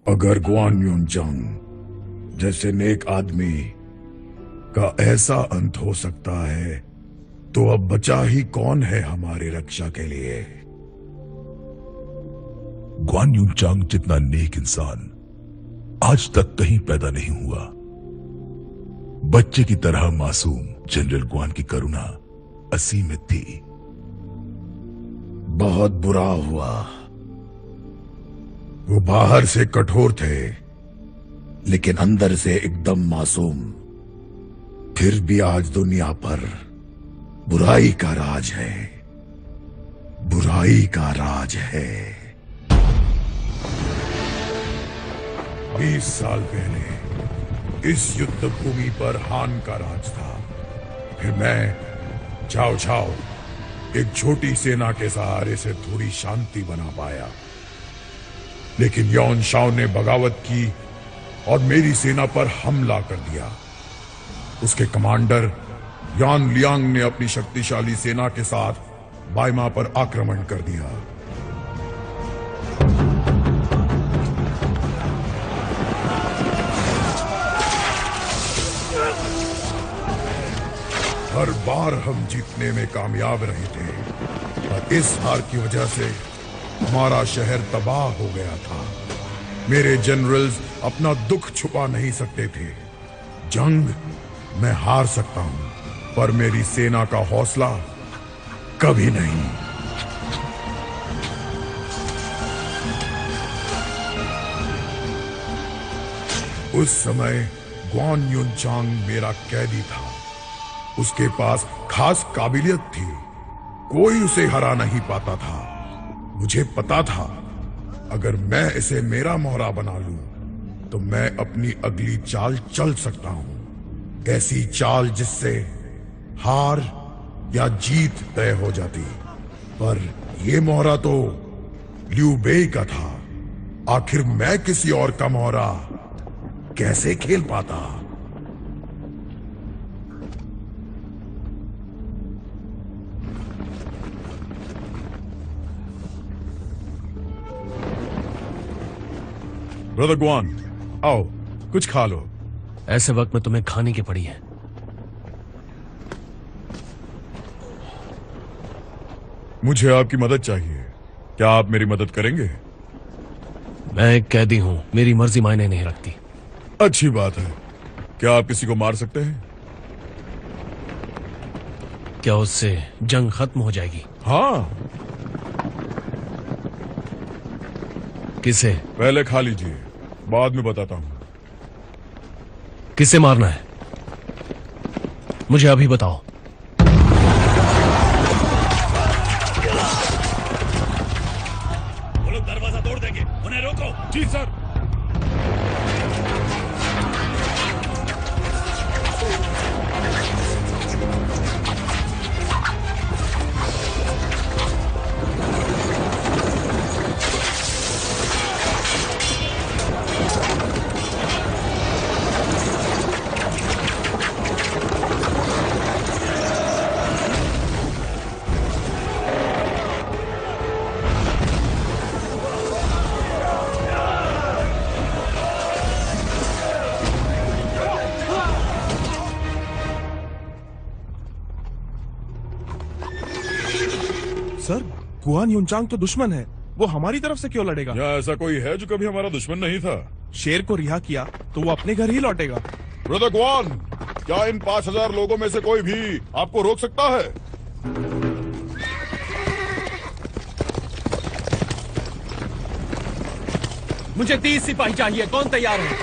अगर ग्वान यूनचांग जैसे नेक आदमी का ऐसा अंत हो सकता है तो अब बचा ही कौन है हमारी रक्षा के लिए। ग्वान यूनचांग जितना नेक इंसान आज तक कहीं पैदा नहीं हुआ। बच्चे की तरह मासूम जनरल ग्वान की करुणा असीमित थी। बहुत बुरा हुआ। वो बाहर से कठोर थे लेकिन अंदर से एकदम मासूम। फिर भी आज दुनिया पर बुराई का राज है, बुराई का राज है। 20 साल पहले इस युद्ध भूमि पर हान का राज था। फिर मैं चाओ चाओ एक छोटी सेना के सहारे से थोड़ी शांति बना पाया, लेकिन यौन शाओ ने बगावत की और मेरी सेना पर हमला कर दिया। उसके कमांडर यान लियांग ने अपनी शक्तिशाली सेना के साथ बाइमा पर आक्रमण कर दिया। हर बार हम जीतने में कामयाब रहे थे और इस हार की वजह से हमारा शहर तबाह हो गया था। मेरे जनरल्स अपना दुख छुपा नहीं सकते थे। जंग मैं हार सकता हूं पर मेरी सेना का हौसला कभी नहीं। उस समय ग्वान यूनचांग मेरा कैदी था। उसके पास खास काबिलियत थी, कोई उसे हरा नहीं पाता था। मुझे पता था अगर मैं इसे मेरा मोहरा बना लूं तो मैं अपनी अगली चाल चल सकता हूं। ऐसी चाल जिससे हार या जीत तय हो जाती। पर यह मोहरा तो लियू बेई का था। आखिर मैं किसी और का मोहरा कैसे खेल पाता। ब्रदर ग्वान, आओ कुछ खा लो। ऐसे वक्त में तुम्हें खाने की पड़ी है। मुझे आपकी मदद चाहिए। क्या आप मेरी मदद करेंगे? मैं एक कैदी हूं, मेरी मर्जी मायने नहीं रखती। अच्छी बात है। क्या आप किसी को मार सकते हैं? क्या उससे जंग खत्म हो जाएगी? हाँ। किसे? पहले खा लीजिए, बाद में बताता हूं। किसे मारना है मुझे अभी बताओ। वो लोग दरवाजा तोड़ देंगे, उन्हें रोको। जी सर। सर, गुआन युनचांग तो दुश्मन है, वो हमारी तरफ से क्यों लड़ेगा? क्या ऐसा कोई है जो कभी हमारा दुश्मन नहीं था? शेर को रिहा किया तो वो अपने घर ही लौटेगा। ब्रदर ग्वान, क्या इन 5000 लोगों में से कोई भी आपको रोक सकता है? मुझे 30 सिपाही चाहिए। कौन तैयार है?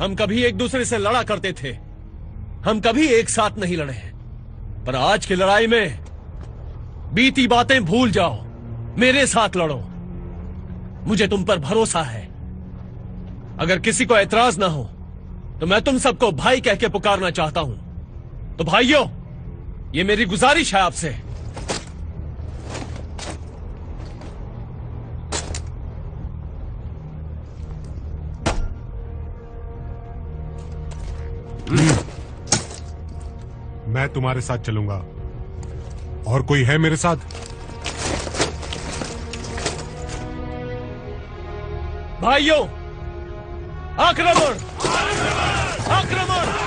हम कभी एक दूसरे से लड़ा करते थे, हम कभी एक साथ नहीं लड़े हैं, पर आज की लड़ाई में बीती बातें भूल जाओ, मेरे साथ लड़ो। मुझे तुम पर भरोसा है। अगर किसी को ऐतराज ना हो तो मैं तुम सबको भाई कह के पुकारना चाहता हूं। तो भाइयों, ये मेरी गुजारिश है आपसे। मैं तुम्हारे साथ चलूंगा। और कोई है मेरे साथ? भाइयों, आक्रमण! आक्रमण!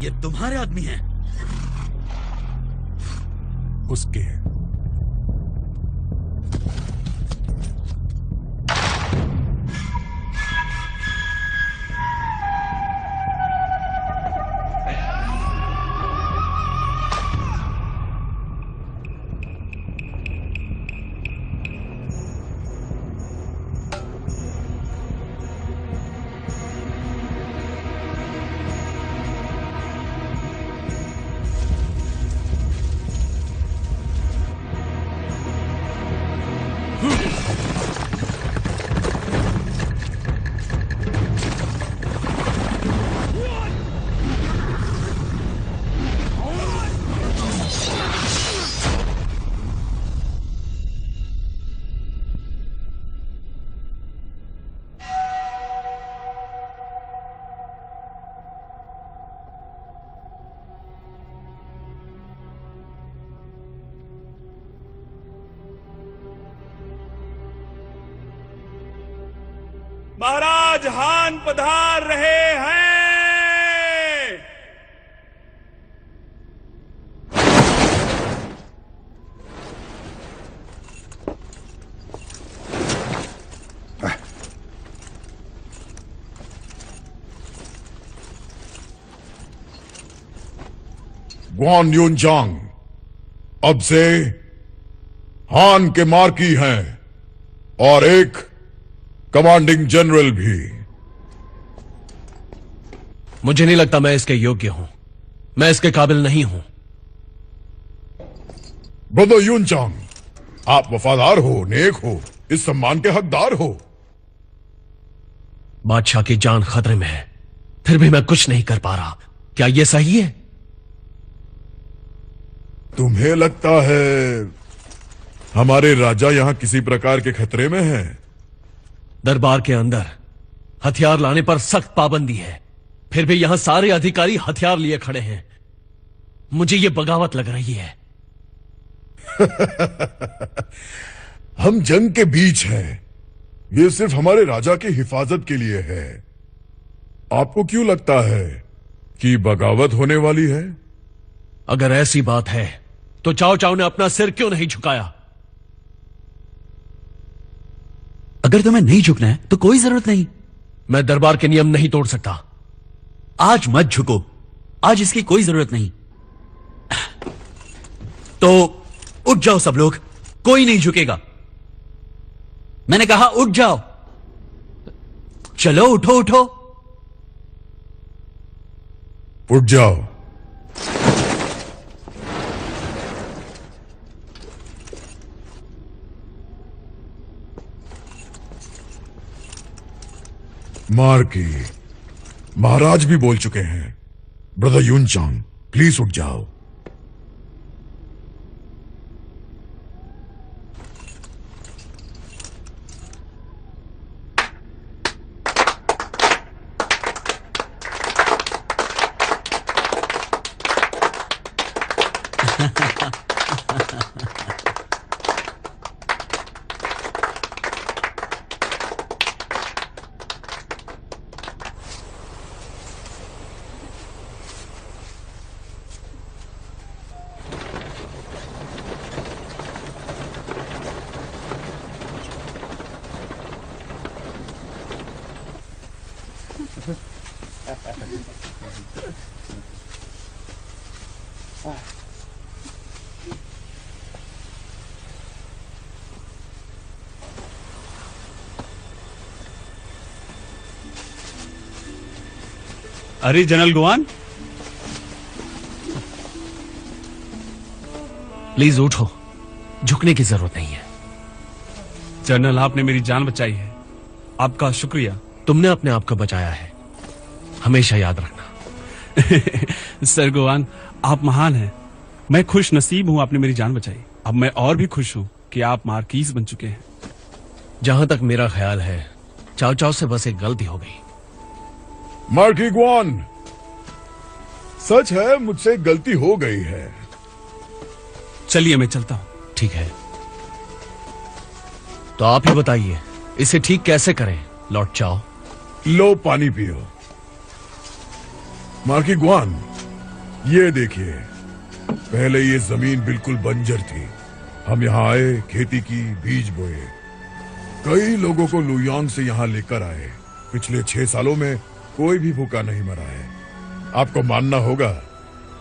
ये तुम्हारे आदमी हैं? उसके हैं। महाराज हान पधार रहे हैं। ग्वान युनचांग अब से हान के मार्की हैं और एक कमांडिंग जनरल भी। मुझे नहीं लगता मैं इसके योग्य हूं। मैं इसके काबिल नहीं हूं। ब्रदर युनचांग, आप वफादार हो, नेक हो, इस सम्मान के हकदार हो। बादशाह की जान खतरे में है, फिर भी मैं कुछ नहीं कर पा रहा। क्या यह सही है? तुम्हें लगता है हमारे राजा यहां किसी प्रकार के खतरे में हैं? दरबार के अंदर हथियार लाने पर सख्त पाबंदी है, फिर भी यहां सारे अधिकारी हथियार लिए खड़े हैं। मुझे यह बगावत लग रही है। हम जंग के बीच हैं। ये सिर्फ हमारे राजा की हिफाजत के लिए है। आपको क्यों लगता है कि बगावत होने वाली है? अगर ऐसी बात है तो चाओ चाओ ने अपना सिर क्यों नहीं झुकाया? अगर तुम्हें नहीं झुकना है तो कोई जरूरत नहीं। मैं दरबार के नियम नहीं तोड़ सकता। आज मत झुको, आज इसकी कोई जरूरत नहीं। तो उठ जाओ सब लोग, कोई नहीं झुकेगा। मैंने कहा उठ जाओ। चलो उठो उठो। उठ जाओ। मार्की, महाराज भी बोल चुके हैं। ब्रदर युनचांग, प्लीज उठ जाओ। अरे जनरल गुआन, प्लीज उठो, झुकने की जरूरत नहीं है। जनरल आपने मेरी जान बचाई है, आपका शुक्रिया। तुमने अपने आप को बचाया है, हमेशा याद रखना। सर गुआन, आप महान हैं। मैं खुश नसीब हूं आपने मेरी जान बचाई। अब मैं और भी खुश हूं कि आप मार्कीज बन चुके हैं। जहां तक मेरा ख्याल है, चाव चाव से बस एक गलती हो गई। मार्की ग्वान, सच है मुझसे गलती हो गई है। चलिए मैं चलता हूं। ठीक है, तो आप ही बताइए इसे ठीक कैसे करें लॉर्ड चाओ। लो पानी पियो। मार्की ग्वान, ये देखिए, पहले ये जमीन बिल्कुल बंजर थी। हम यहाँ आए, खेती की, बीज बोए, कई लोगों को लुयांग से यहाँ लेकर आए। पिछले 6 सालों में कोई भी भूखा नहीं मरा है। आपको मानना होगा,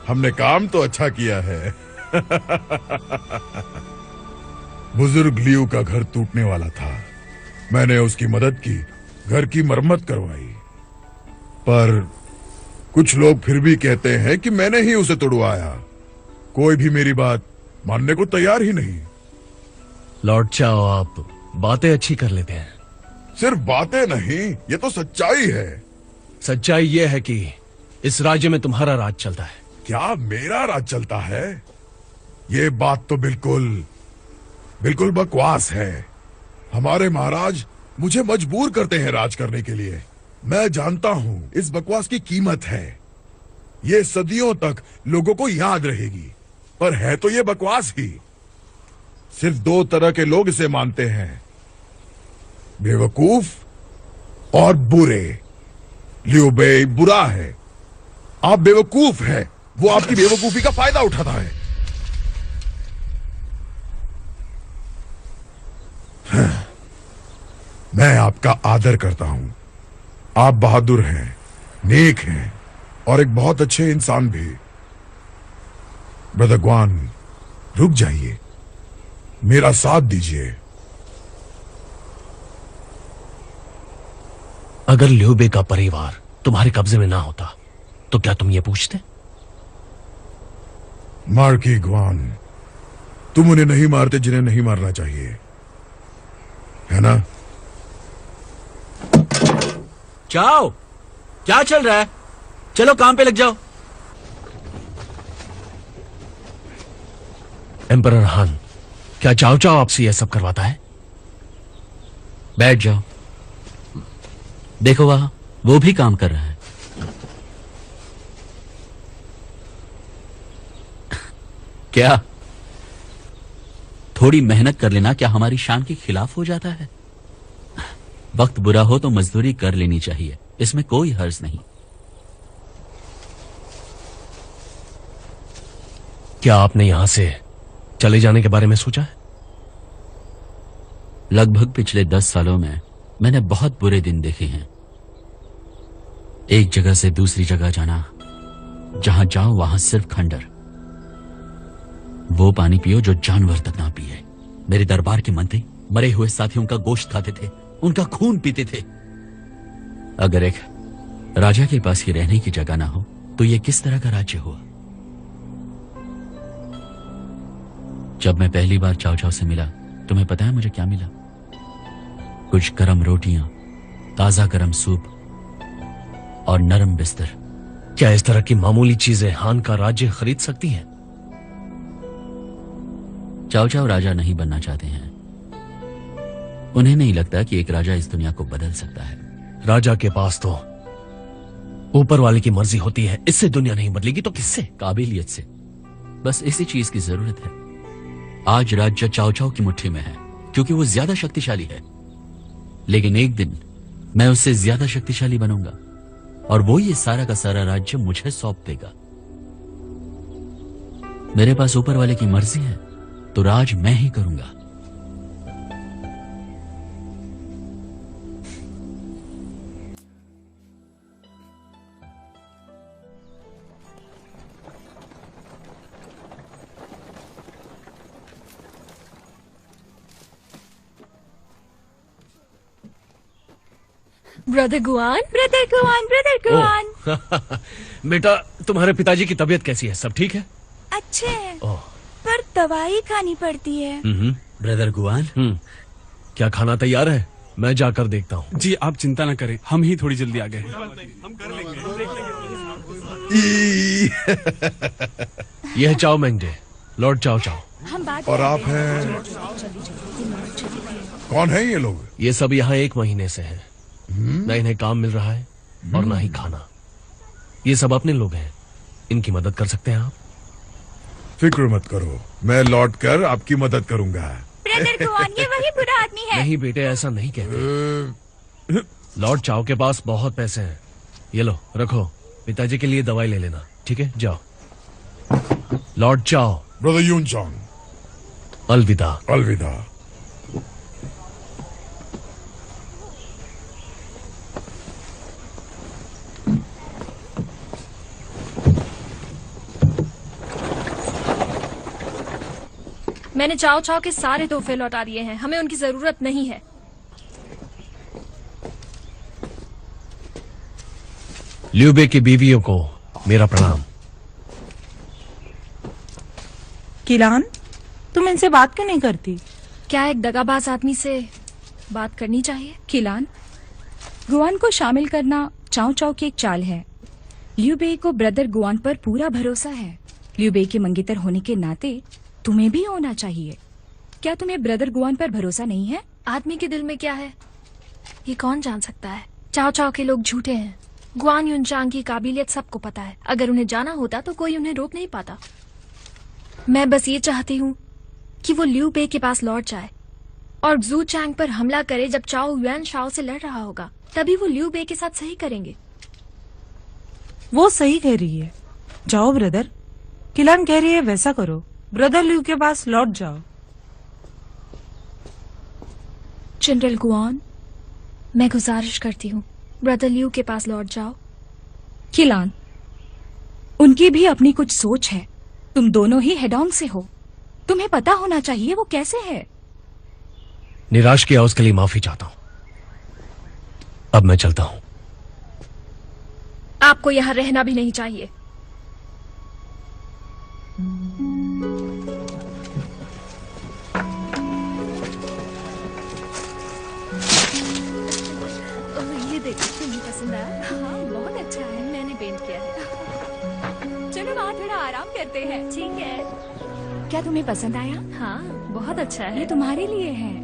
हमने काम तो अच्छा किया है। बुजुर्ग लियू का घर टूटने वाला था, मैंने उसकी मदद की, घर की मरम्मत करवाई। पर कुछ लोग फिर भी कहते हैं कि मैंने ही उसे तोड़वाया। कोई भी मेरी बात मानने को तैयार ही नहीं। लॉर्ड चाओ, आप बातें अच्छी कर लेते हैं। सिर्फ बातें नहीं, ये तो सच्चाई है। सच्चाई यह है कि इस राज्य में तुम्हारा राज चलता है। क्या मेरा राज चलता है? ये बात तो बिल्कुल बकवास है। हमारे महाराज मुझे मजबूर करते हैं राज करने के लिए। मैं जानता हूं इस बकवास की कीमत है। ये सदियों तक लोगों को याद रहेगी, पर है तो ये बकवास ही। सिर्फ 2 तरह के लोग इसे मानते हैं, बेवकूफ और बुरे। लियू बेई बुरा है, आप बेवकूफ हैं, वो आपकी बेवकूफी का फायदा उठाता है। मैं आपका आदर करता हूं। आप बहादुर हैं, नेक हैं और एक बहुत अच्छे इंसान भी। ब्रदर ग्वान, रुक जाइए, मेरा साथ दीजिए। अगर लियू बे का परिवार तुम्हारे कब्जे में ना होता तो क्या तुम ये पूछते? मार्की ग्वान, तुम उन्हें नहीं मारते जिन्हें नहीं मारना चाहिए, है ना? जाओ, क्या चल रहा है? चलो काम पे लग जाओ। एम्परर हान, क्या चाओ चाओ आपसे यह सब करवाता है? बैठ जाओ। देखो वहां वो भी काम कर रहा है। क्या थोड़ी मेहनत कर लेना क्या हमारी शान के खिलाफ हो जाता है? वक्त बुरा हो तो मजदूरी कर लेनी चाहिए, इसमें कोई हर्ज नहीं। क्या आपने यहां से चले जाने के बारे में सोचा है? लगभग पिछले 10 सालों में मैंने बहुत बुरे दिन देखे हैं। एक जगह से दूसरी जगह जाना, जहां जाओ वहां सिर्फ खंडर। वो पानी पियो जो जानवर तक ना पिए। मेरे दरबार के मंत्री मरे हुए साथियों का गोश्त खाते थे, उनका खून पीते थे। अगर एक राजा के पास ही रहने की जगह ना हो तो ये किस तरह का राज्य हुआ? जब मैं पहली बार चाव चाव से मिला, तुम्हें पता है मुझे क्या मिला? कुछ गरम रोटियां, ताजा गरम सूप और नरम बिस्तर। क्या इस तरह की मामूली चीजें हान का राज्य खरीद सकती हैं? चाव चाव राजा नहीं बनना चाहते हैं। उन्हें नहीं लगता कि एक राजा इस दुनिया को बदल सकता है। राजा के पास तो ऊपर वाले की मर्जी होती है, इससे दुनिया नहीं बदलेगी तो किससे? काबिलियत से। बस इसी चीज की जरूरत है। आज राज्य चाव चाव की मुट्ठी में है क्योंकि वो ज्यादा शक्तिशाली है, लेकिन एक दिन मैं उससे ज्यादा शक्तिशाली बनूंगा और वो ये सारा का सारा राज्य मुझे सौंप देगा। मेरे पास ऊपर वाले की मर्जी है तो राज मैं ही करूंगा। Brother Guan, brother Guan, brother Guan. बेटा, तुम्हारे पिताजी की तबीयत कैसी है? सब ठीक है? अच्छे हैं, पर दवाई खानी पड़ती है। ब्रदर गुआन, क्या खाना तैयार है? मैं जाकर देखता हूँ। जी आप चिंता न करें, हम ही थोड़ी जल्दी आ गए। यह है चाओ मेंगडे, लॉर्ड चाओ चाओ। हम बात और आप हैं? कौन है ये लोग? ये सब यहाँ 1 महीने से हैं। न इन्हें काम मिल रहा है और ना ही खाना। ये सब अपने लोग हैं, इनकी मदद कर सकते हैं आप? फिक्र मत करो, मैं लौट कर आपकी मदद करूंगा। ब्रदर गुआन, ये वही बुरा आदमी है। नहीं बेटे, ऐसा नहीं कहते। लॉर्ड चाओ के पास बहुत पैसे हैं। ये लो रखो, पिताजी के लिए दवाई ले लेना, ठीक है? जाओ। लॉर्ड चाओ। ब्रदर यून चांग, अलविदा। अलविदा। मैंने चाओ चाओ के सारे तोहफे लौटा दिए हैं, हमें उनकी जरूरत नहीं है। लियू बे की बीवियों को मेरा प्रणाम। किलान, तुम इनसे बात क्यों नहीं करती? क्या एक दगाबाज आदमी से बात करनी चाहिए? किलान, गुआन को शामिल करना चाओ चाओ की एक चाल है। लियू बे को ब्रदर गुआन पर पूरा भरोसा है। लियू बे के मंगेतर होने के नाते तुम्हें भी होना चाहिए। क्या तुम्हें ब्रदर गुआन पर भरोसा नहीं है? आदमी के दिल में क्या है ये कौन जान सकता है। चाओ चाओ के लोग झूठे हैं। गुआन युनचांग की काबिलियत सबको पता है। अगर उन्हें जाना होता तो कोई उन्हें रोक नहीं पाता। मैं बस ये चाहती हूँ कि वो लियू बे के पास लौट जाए और जू चैंग पर हमला करे। जब चाओ युआन शाओ से लड़ रहा होगा तभी वो लियू बे के साथ सही करेंगे। वो सही कह रही है। जाओ ब्रदर, किलान कह रही है वैसा करो। ब्रदर लियू के पास लौट जाओ। जनरल गुआन, मैं गुजारिश करती हूँ ब्रदर लियू के पास लौट जाओ। किलान, उनकी भी अपनी कुछ सोच है। तुम दोनों ही हेडोंग से हो, तुम्हें पता होना चाहिए वो कैसे है। निराश किया उसके लिए माफी चाहता हूं। अब मैं चलता हूं। आपको यहां रहना भी नहीं चाहिए। ये देखो, तुम्हें पसंद आया? हाँ, बहुत अच्छा है। मैंने पेंट किया है। चलो वहाँ थोड़ा आराम करते हैं। ठीक है। क्या तुम्हें पसंद आया? हाँ, बहुत अच्छा है। ये तुम्हारे लिए है।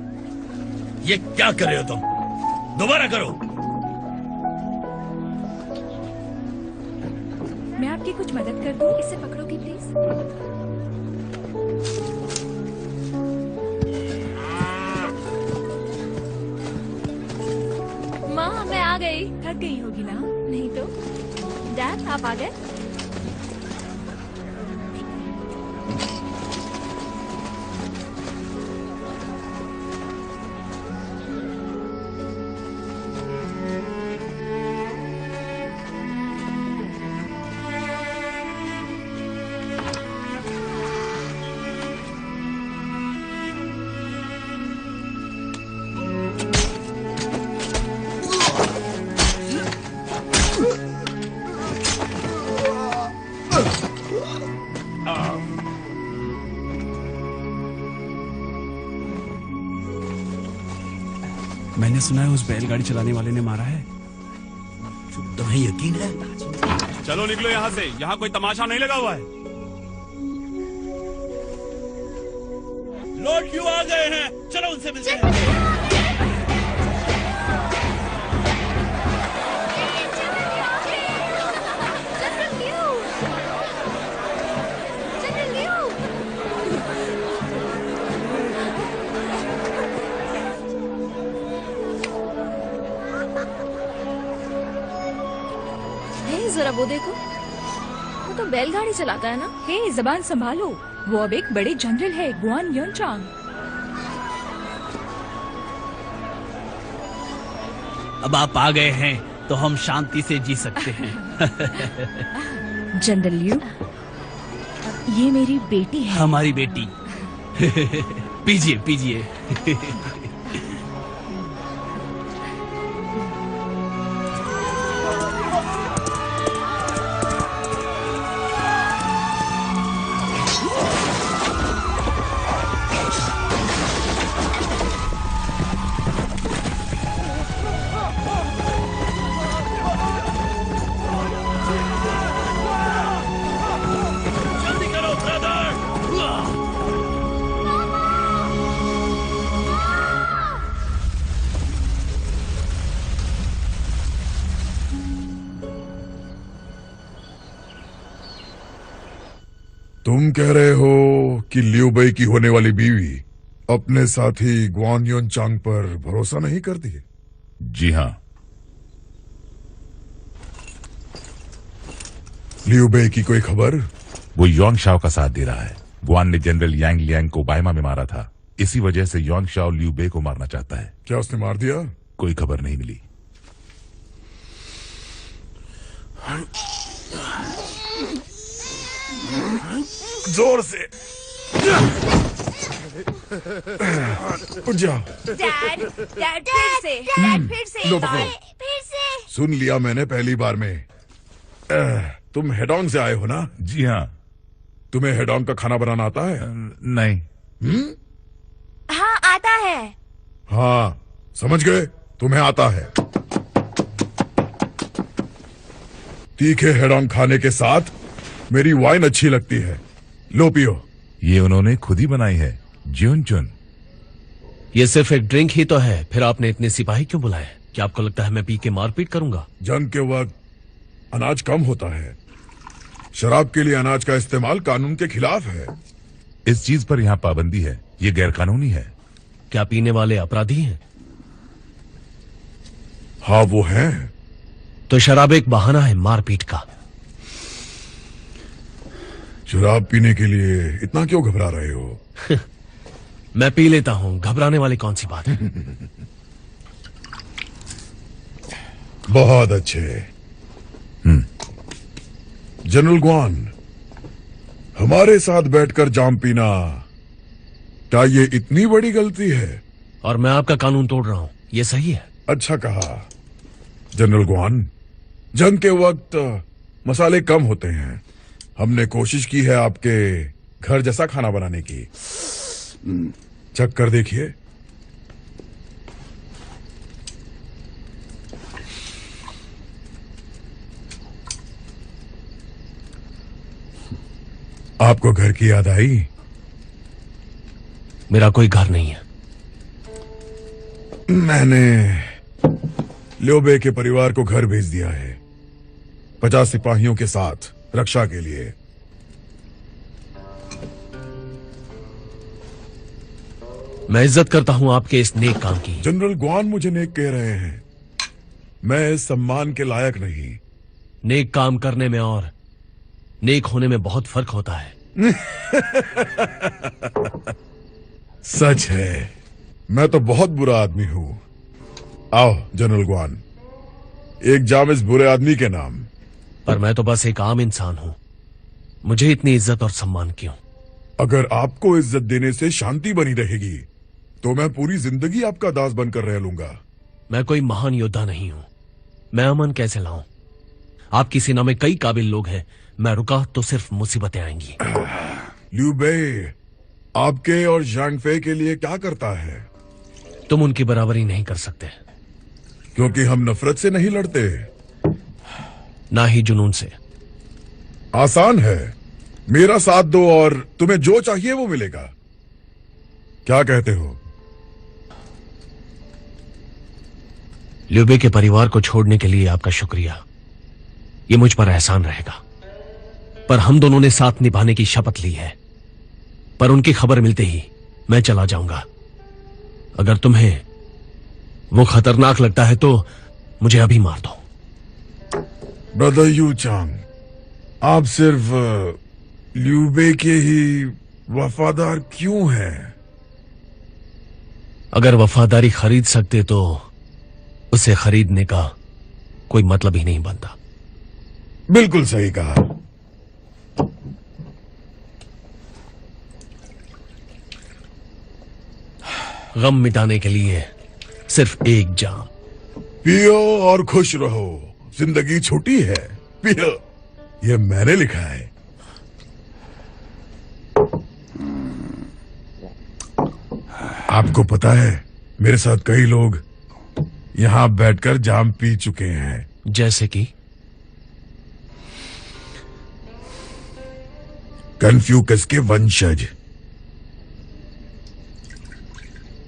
ये क्या कर रहे हो तुम? दोबारा करो। मैं आपकी कुछ मदद कर दूं? इसे पकड़ोगी प्लीज? माँ, मैं आ गई। थक गई होगी ना? नहीं तो। डैड, आप आ गए? मैंने सुना है उस बैलगाड़ी चलाने वाले ने मारा है। तुम्हें यकीन है? चलो निकलो यहाँ से, यहाँ कोई तमाशा नहीं लगा हुआ है। लॉर्ड क्यों आ गए हैं? चलो उनसे मिलते हैं। जरा वो देखो, वो तो बैलगाड़ी चलाता है ना। हे, जबान संभालो, वो अब एक बड़े जनरल है, गुआन युनचांग। अब आप आ गए हैं तो हम शांति से जी सकते हैं। जनरल लियू, ये मेरी बेटी है। हमारी बेटी। पीजिए पीजिए। तुम कह रहे हो कि लियू बेई की होने वाली बीवी अपने साथी गुआन युनचांग पर भरोसा नहीं करती है? जी हाँ। लियू बेई की कोई खबर? वो योंग शाओ का साथ दे रहा है। गुआन ने जनरल यांग लियांग को बायमा में मारा था। इसी वजह से योंग शाओ लियू बेई को मारना चाहता है। क्या उसने मार दिया? कोई खबर नहीं मिली। जोर से उठ जाओ। डैड, डैड फिर से, लो पकड़ो। फिर से। सुन लिया मैंने पहली बार में। तुम हेडोंग से आए हो ना? जी हाँ। तुम्हें हेडोंग का खाना बनाना आता है? नहीं। हाँ, आता है। हाँ, समझ गए, तुम्हें आता है। तीखे हेडोंग खाने के साथ मेरी वाइन अच्छी लगती है। लो पियो। ये उन्होंने खुद ही बनाई है, ज्यून चुन। ये सिर्फ एक ड्रिंक ही तो है, फिर आपने इतने सिपाही क्यों बुलाए? क्या आपको लगता है मैं पी के मारपीट करूंगा? जंग के वक्त अनाज कम होता है। शराब के लिए अनाज का इस्तेमाल कानून के खिलाफ है। इस चीज पर यहाँ पाबंदी है, ये गैरकानूनी है। क्या पीने वाले अपराधी हैं? हाँ, वो हैं। तो शराब एक बहाना है मारपीट का। शराब पीने के लिए इतना क्यों घबरा रहे हो? मैं पी लेता हूं, घबराने वाली कौन सी बात है? बहुत अच्छे। जनरल गुआन, हमारे साथ बैठकर जाम पीना, क्या ये इतनी बड़ी गलती है? और मैं आपका कानून तोड़ रहा हूं, ये सही है? अच्छा कहा। जनरल गुआन, जंग के वक्त मसाले कम होते हैं। हमने कोशिश की है आपके घर जैसा खाना बनाने की। चख कर देखिए। आपको घर की याद आई? मेरा कोई घर नहीं है। मैंने ल्योबे के परिवार को घर भेज दिया है, 50 सिपाहियों के साथ रक्षा के लिए। मैं इज्जत करता हूं आपके इस नेक काम की। जनरल गुआन मुझे नेक कह रहे हैं। मैं इस सम्मान के लायक नहीं। नेक काम करने में और नेक होने में बहुत फर्क होता है। सच है, मैं तो बहुत बुरा आदमी हूं। आओ जनरल गुआन, एक जाम इस बुरे आदमी के नाम। पर मैं तो बस एक आम इंसान हूं, मुझे इतनी इज्जत और सम्मान क्यों? अगर आपको इज्जत देने से शांति बनी रहेगी तो मैं पूरी जिंदगी आपका दास बनकर रह लूंगा। मैं कोई महान योद्धा नहीं हूं, मैं अमन कैसे लाऊं? आपकी सेना में कई काबिल लोग हैं, मैं रुका तो सिर्फ मुसीबतें आएंगी। लियू बे आपके और ज़ांग फे के लिए क्या करता है? तुम उनकी बराबरी नहीं कर सकते। क्योंकि हम नफरत से नहीं लड़ते, ना ही जुनून से। आसान है, मेरा साथ दो और तुम्हें जो चाहिए वो मिलेगा। क्या कहते हो? ल्यूबे के परिवार को छोड़ने के लिए आपका शुक्रिया, ये मुझ पर एहसान रहेगा। पर हम दोनों ने साथ निभाने की शपथ ली है। पर उनकी खबर मिलते ही मैं चला जाऊंगा। अगर तुम्हें वो खतरनाक लगता है तो मुझे अभी मार दो। ब्रदर यू चांग, आप सिर्फ ल्यूबे के ही वफादार क्यों हैं? अगर वफादारी खरीद सकते तो उसे खरीदने का कोई मतलब ही नहीं बनता। बिल्कुल सही कहा। गम मिटाने के लिए सिर्फ एक जाम। पियो और खुश रहो, जिंदगी छोटी है, पियो। ये मैंने लिखा है। आपको पता है, मेरे साथ कई लोग यहां बैठकर जाम पी चुके हैं। जैसे कि कन्फ्यूकस के वंशज।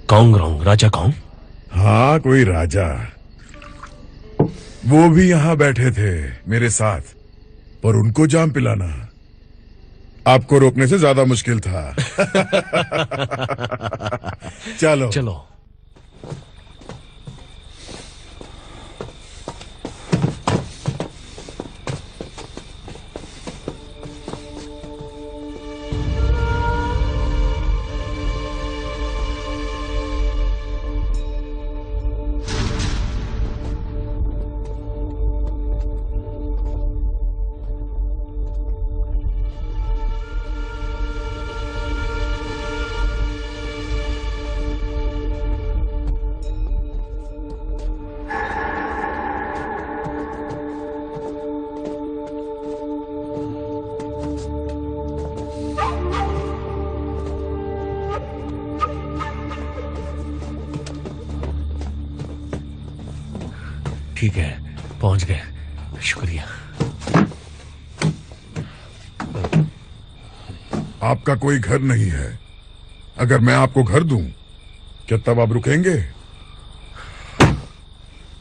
कॉन्ग राजा कौन? हाँ, कोई राजा। वो भी यहां बैठे थे मेरे साथ, पर उनको जाम पिलाना आपको रोकने से ज्यादा मुश्किल था। चलो चलो। ठीक है, पहुंच गए। शुक्रिया। आपका कोई घर नहीं है। अगर मैं आपको घर दूं, क्या तब आप रुकेंगे?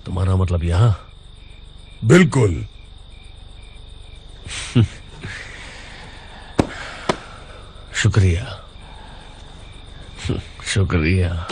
तुम्हारा मतलब यहां? बिल्कुल। शुक्रिया। शुक्रिया।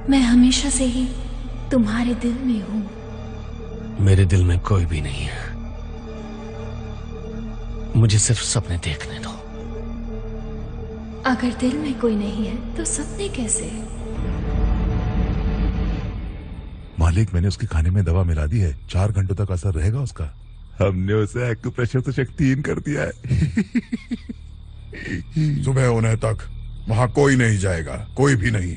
मैं हमेशा से ही तुम्हारे दिल में हूं। मेरे दिल में कोई भी नहीं है। मुझे सिर्फ सपने देखने दो। अगर दिल में कोई नहीं है तो सपने कैसे? मालिक, मैंने उसके खाने में दवा मिला दी है, 4 घंटों तक असर रहेगा उसका। हमने उसे एक्यूप्रेशर से शक्तिहीन कर दिया है। सुबह होने तक वहां कोई नहीं जाएगा, कोई भी नहीं।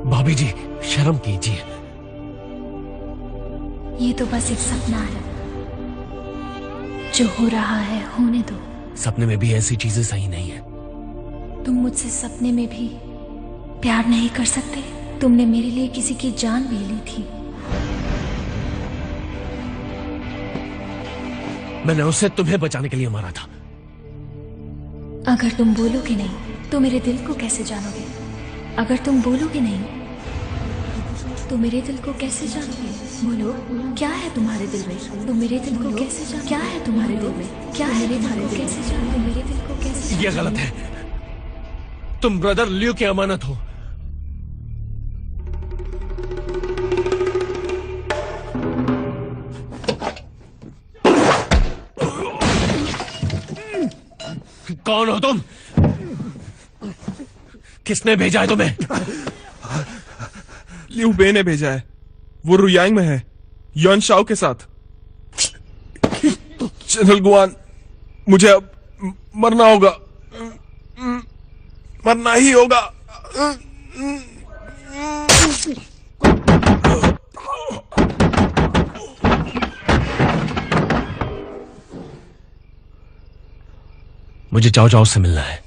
भाभी जी, शर्म कीजिए। ये तो बस एक सपना है, जो हो रहा है होने दो। सपने में भी ऐसी चीजें सही नहीं है। तुम मुझसे सपने में भी प्यार नहीं कर सकते? तुमने मेरे लिए किसी की जान भी ली थी। मैंने उसे तुम्हें बचाने के लिए मारा था। अगर तुम बोलोगे नहीं तो मेरे दिल को कैसे जानोगे? अगर तुम बोलोगे नहीं तो मेरे दिल को कैसे जानोगे? बोलो, क्या है तुम्हारे दिल में? तुम मेरे दिल को कैसे जान? क्या है तुम्हारे दिल में? क्या है तुम्हारे दिल कैसे जान? तुम मेरे दिल को कैसे जान? ये गलत है। तुम ब्रदर ल्यू की अमानत हो। कौन हो तुम? किसने भेजा है तुम्हें? लियू बे ने भेजा है। वो रुयांग में है, युआन शाओ के साथ। जनरल गुआन, मुझे अब मरना होगा, मरना ही होगा। मुझे चाओ चाओ से मिलना है।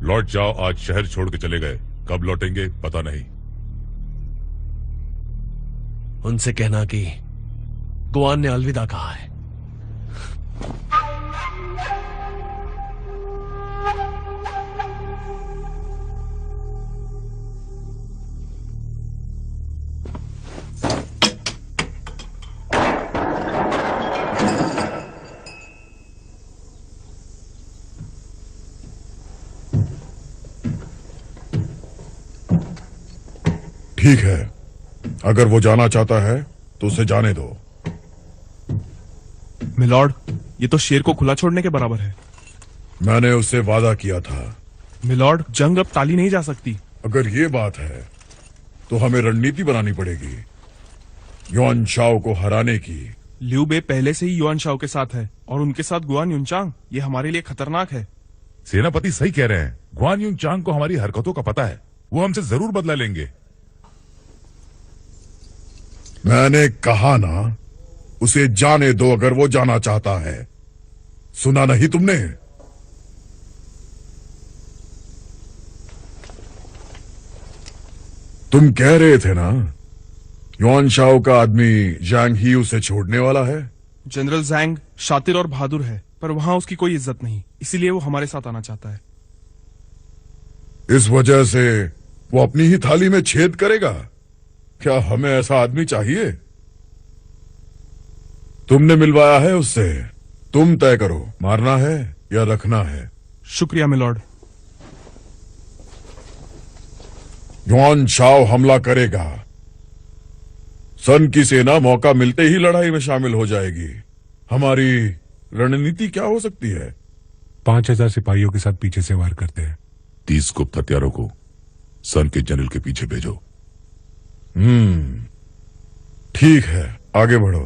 लौट जाओ, आज शहर छोड़ के चले गए, कब लौटेंगे पता नहीं। उनसे कहना कि गुआन ने अलविदा कहा है। ठीक है, अगर वो जाना चाहता है तो उसे जाने दो। मिलॉर्ड, ये तो शेर को खुला छोड़ने के बराबर है। मैंने उससे वादा किया था। मिलॉर्ड, जंग अब टाली नहीं जा सकती। अगर ये बात है तो हमें रणनीति बनानी पड़ेगी युआन शाओ को हराने की। लियू बे पहले से ही युआन शाओ के साथ है और उनके साथ गुआन युनचांग। ये हमारे लिए खतरनाक है। सेनापति सही कह रहे हैं। गुआन युनचांग को हमारी हरकतों का पता है, वो हमसे जरूर बदला लेंगे। मैंने कहा ना, उसे जाने दो अगर वो जाना चाहता है। सुना नहीं तुमने? तुम कह रहे थे ना, युआन शाओ का आदमी जैंग ही उसे छोड़ने वाला है। जनरल जैंग शातिर और बहादुर है, पर वहां उसकी कोई इज्जत नहीं, इसीलिए वो हमारे साथ आना चाहता है। इस वजह से वो अपनी ही थाली में छेद करेगा? क्या हमें ऐसा आदमी चाहिए? तुमने मिलवाया है उससे, तुम तय करो, मारना है या रखना है। शुक्रिया मिलॉर्ड। युआन शाओ हमला करेगा। सन की सेना मौका मिलते ही लड़ाई में शामिल हो जाएगी। हमारी रणनीति क्या हो सकती है? 5000 सिपाहियों के साथ पीछे से वार करते हैं। 30 गुप्त हथियारों को सन के जनरल के पीछे भेजो। ठीक है, आगे बढ़ो।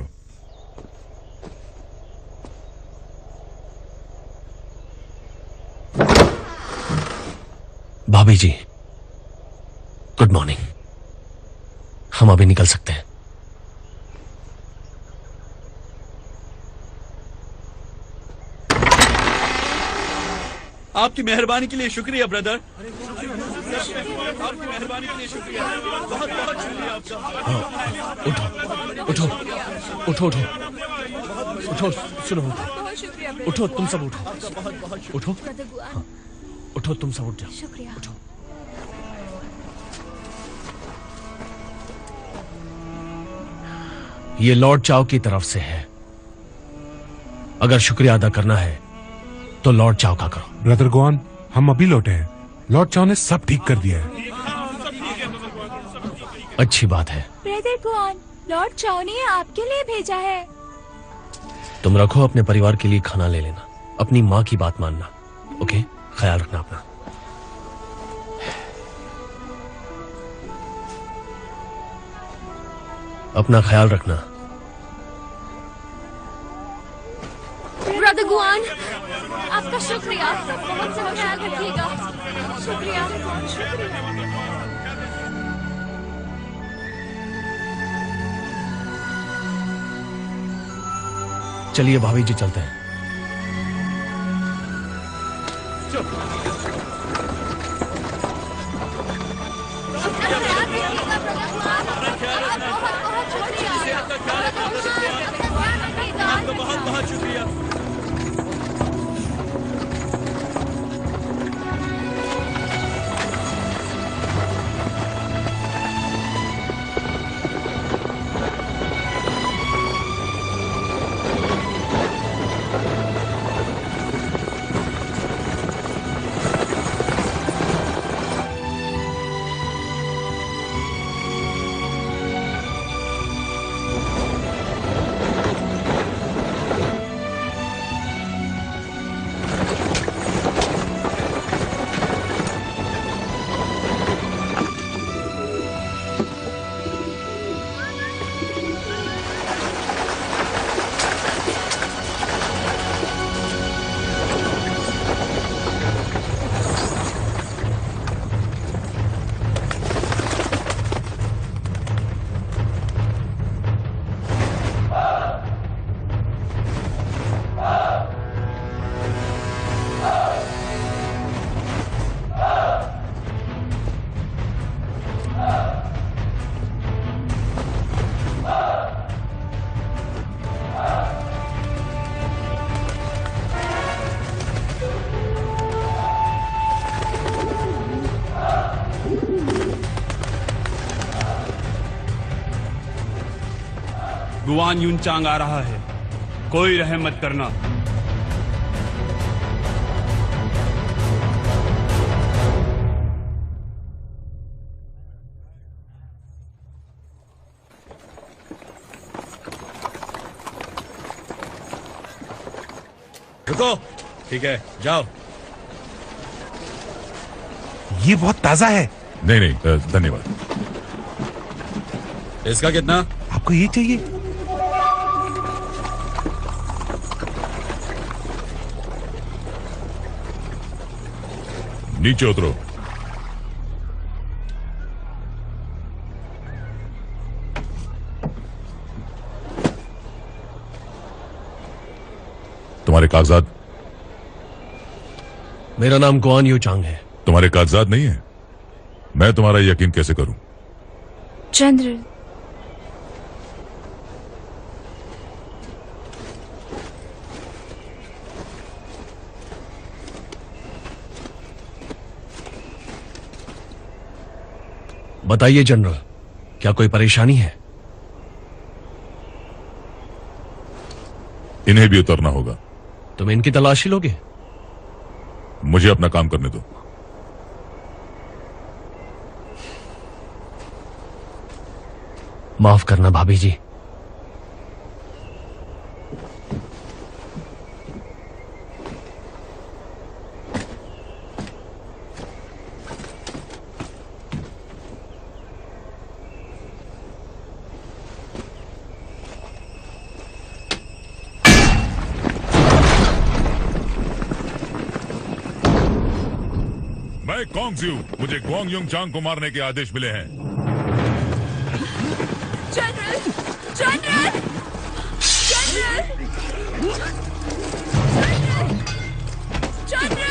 भाभी जी, गुड मॉर्निंग। हम अभी निकल सकते हैं। आपकी मेहरबानी के लिए शुक्रिया ब्रदर। आपकी मेहरबानी के लिए शुक्रिया, बहुत बहुत शुक्रिया आपका। उठो उठो उठो उठो उठो, सुनो, उठो तुम सब, उठो उठो, हाँ, उठो तुम सब, उठ जाओ। शुक्रिया। उठो। ये लॉर्ड चाओ की तरफ से है। अगर शुक्रिया अदा करना है तो लॉर्ड चाओ का करो। ब्रदर गुआन, हम अभी लौटे हैं। लॉर्ड चाओ ने सब ठीक कर दिया है। अच्छी बात है। ब्रदर गुआन, लॉर्ड चाओ ने आपके लिए भेजा है। तुम रखो, अपने परिवार के लिए खाना ले लेना, अपनी माँ की बात मानना। ओके, ख्याल रखना अपना। अपना ख्याल रखना। ब्रदर गुआन, आपका शुक्रिया, बहुत सा ख्याल रखिएगा। शुक्रिया। चलिए भाभी जी, चलते हैं। आपका बहुत बहुत शुक्रिया। गुआन युनचांग आ रहा है, कोई रहम मत करना। रुको, ठीक है, जाओ। ये बहुत ताजा है। नहीं नहीं, धन्यवाद। इसका कितना? आपको ये चाहिए? नीचे उतरो। तुम्हारे कागजात? मेरा नाम गुआन युचांग है। तुम्हारे कागजात नहीं है? मैं तुम्हारा यकीन कैसे करूं? जनरल, बताइए जनरल, क्या कोई परेशानी है? इन्हें भी उतरना होगा। तुम इनकी तलाशी लोगे? मुझे अपना काम करने दो। माफ करना भाभी जी। मैं मैं कॉन्गज्यू, मुझे ग्वांग युंग चांग को मारने के आदेश मिले हैं। General, general, general, general, general.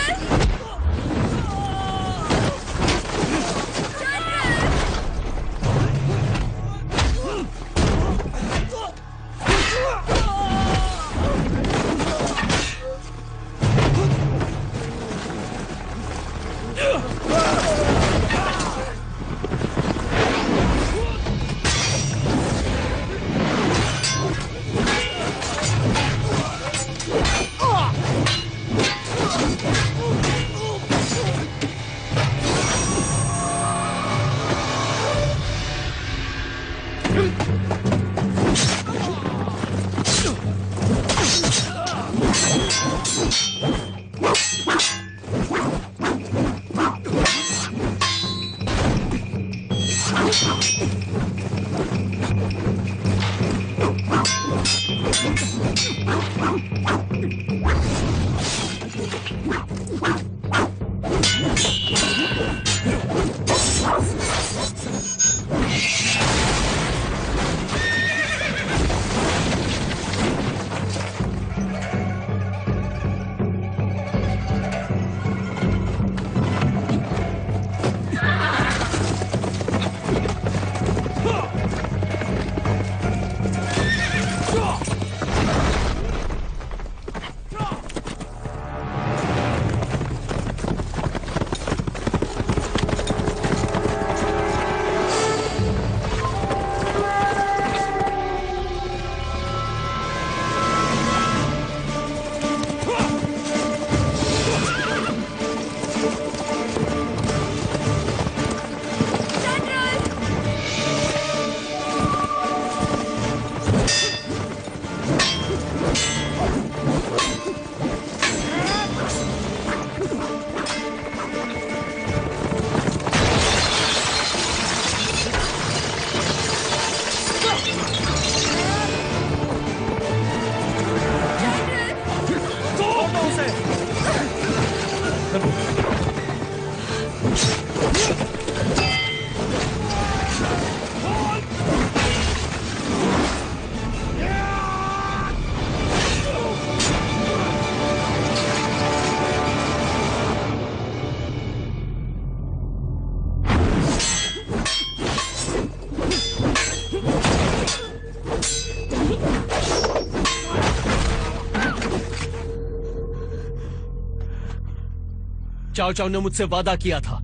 चाओ चाओ ने मुझसे वादा किया था,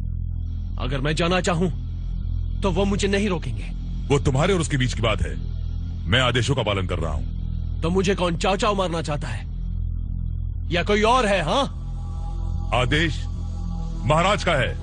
अगर मैं जाना चाहूं तो वो मुझे नहीं रोकेंगे। वो तुम्हारे और उसके बीच की बात है, मैं आदेशों का पालन कर रहा हूं। तो मुझे कौन चाओ चाओ मारना चाहता है या कोई और है? हाँ, आदेश महाराज का है।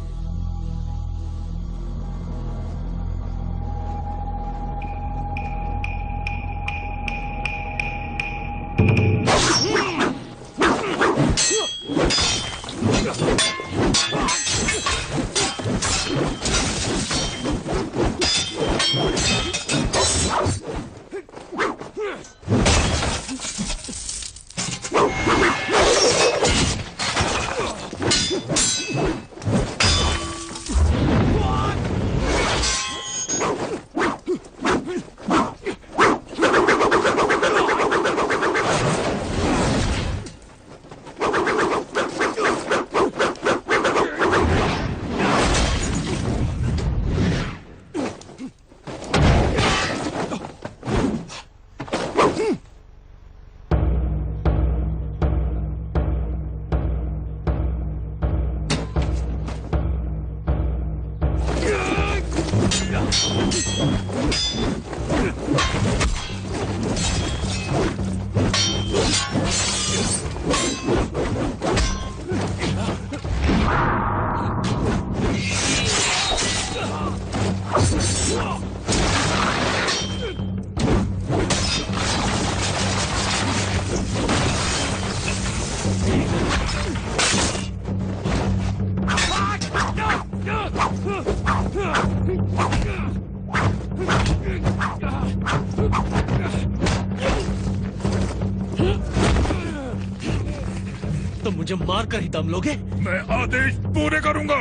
तो मुझे मार कर ही दम लोगे? मैं आदेश पूरे करूंगा।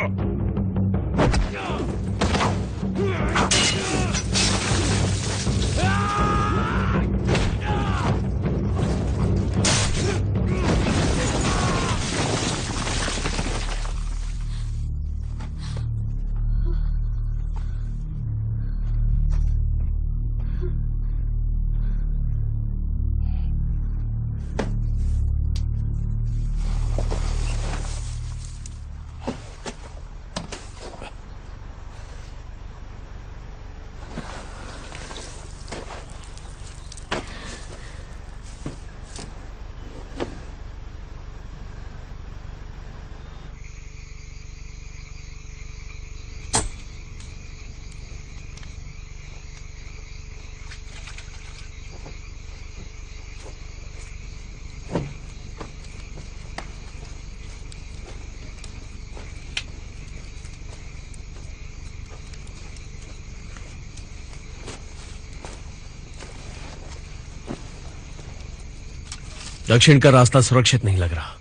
दक्षिण का रास्ता सुरक्षित नहीं लग रहा।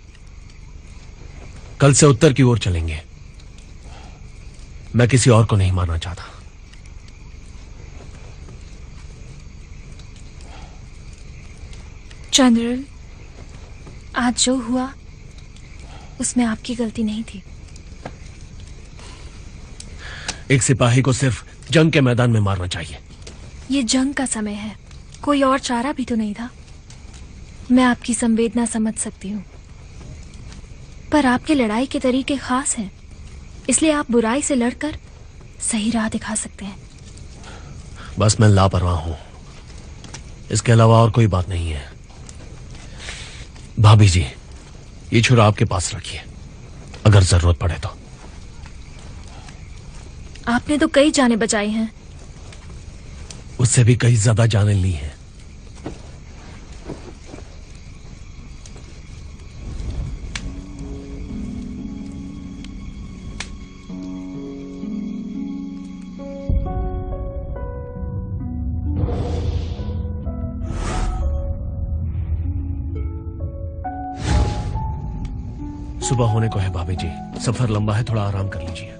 कल से उत्तर की ओर चलेंगे। मैं किसी और को नहीं मारना चाहता। जनरल, आज जो हुआ उसमें आपकी गलती नहीं थी। एक सिपाही को सिर्फ जंग के मैदान में मारना चाहिए। ये जंग का समय है, कोई और चारा भी तो नहीं था। मैं आपकी संवेदना समझ सकती हूँ, पर आपके लड़ाई के तरीके खास हैं, इसलिए आप बुराई से लड़कर सही राह दिखा सकते हैं। बस मैं लापरवाह हूं, इसके अलावा और कोई बात नहीं है। भाभी जी, ये छुरा आपके पास रखिए, अगर जरूरत पड़े तो। आपने तो कई जानें बचाई हैं। उससे भी कई ज्यादा जानें ली हैं। सुबह होने को है भाभी जी, सफर लंबा है, थोड़ा आराम कर लीजिए।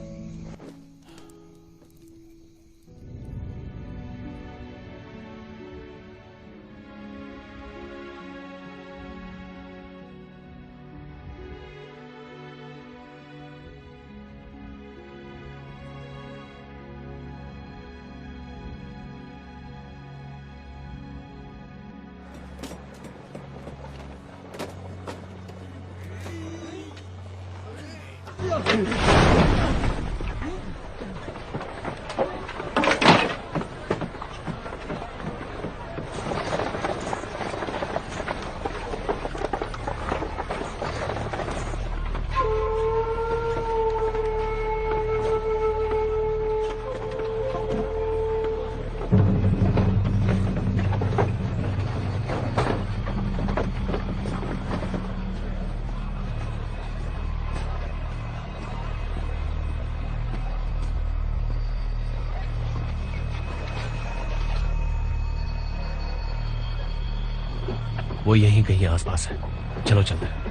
वो यहीं कहीं आसपास है, चलो चलते हैं।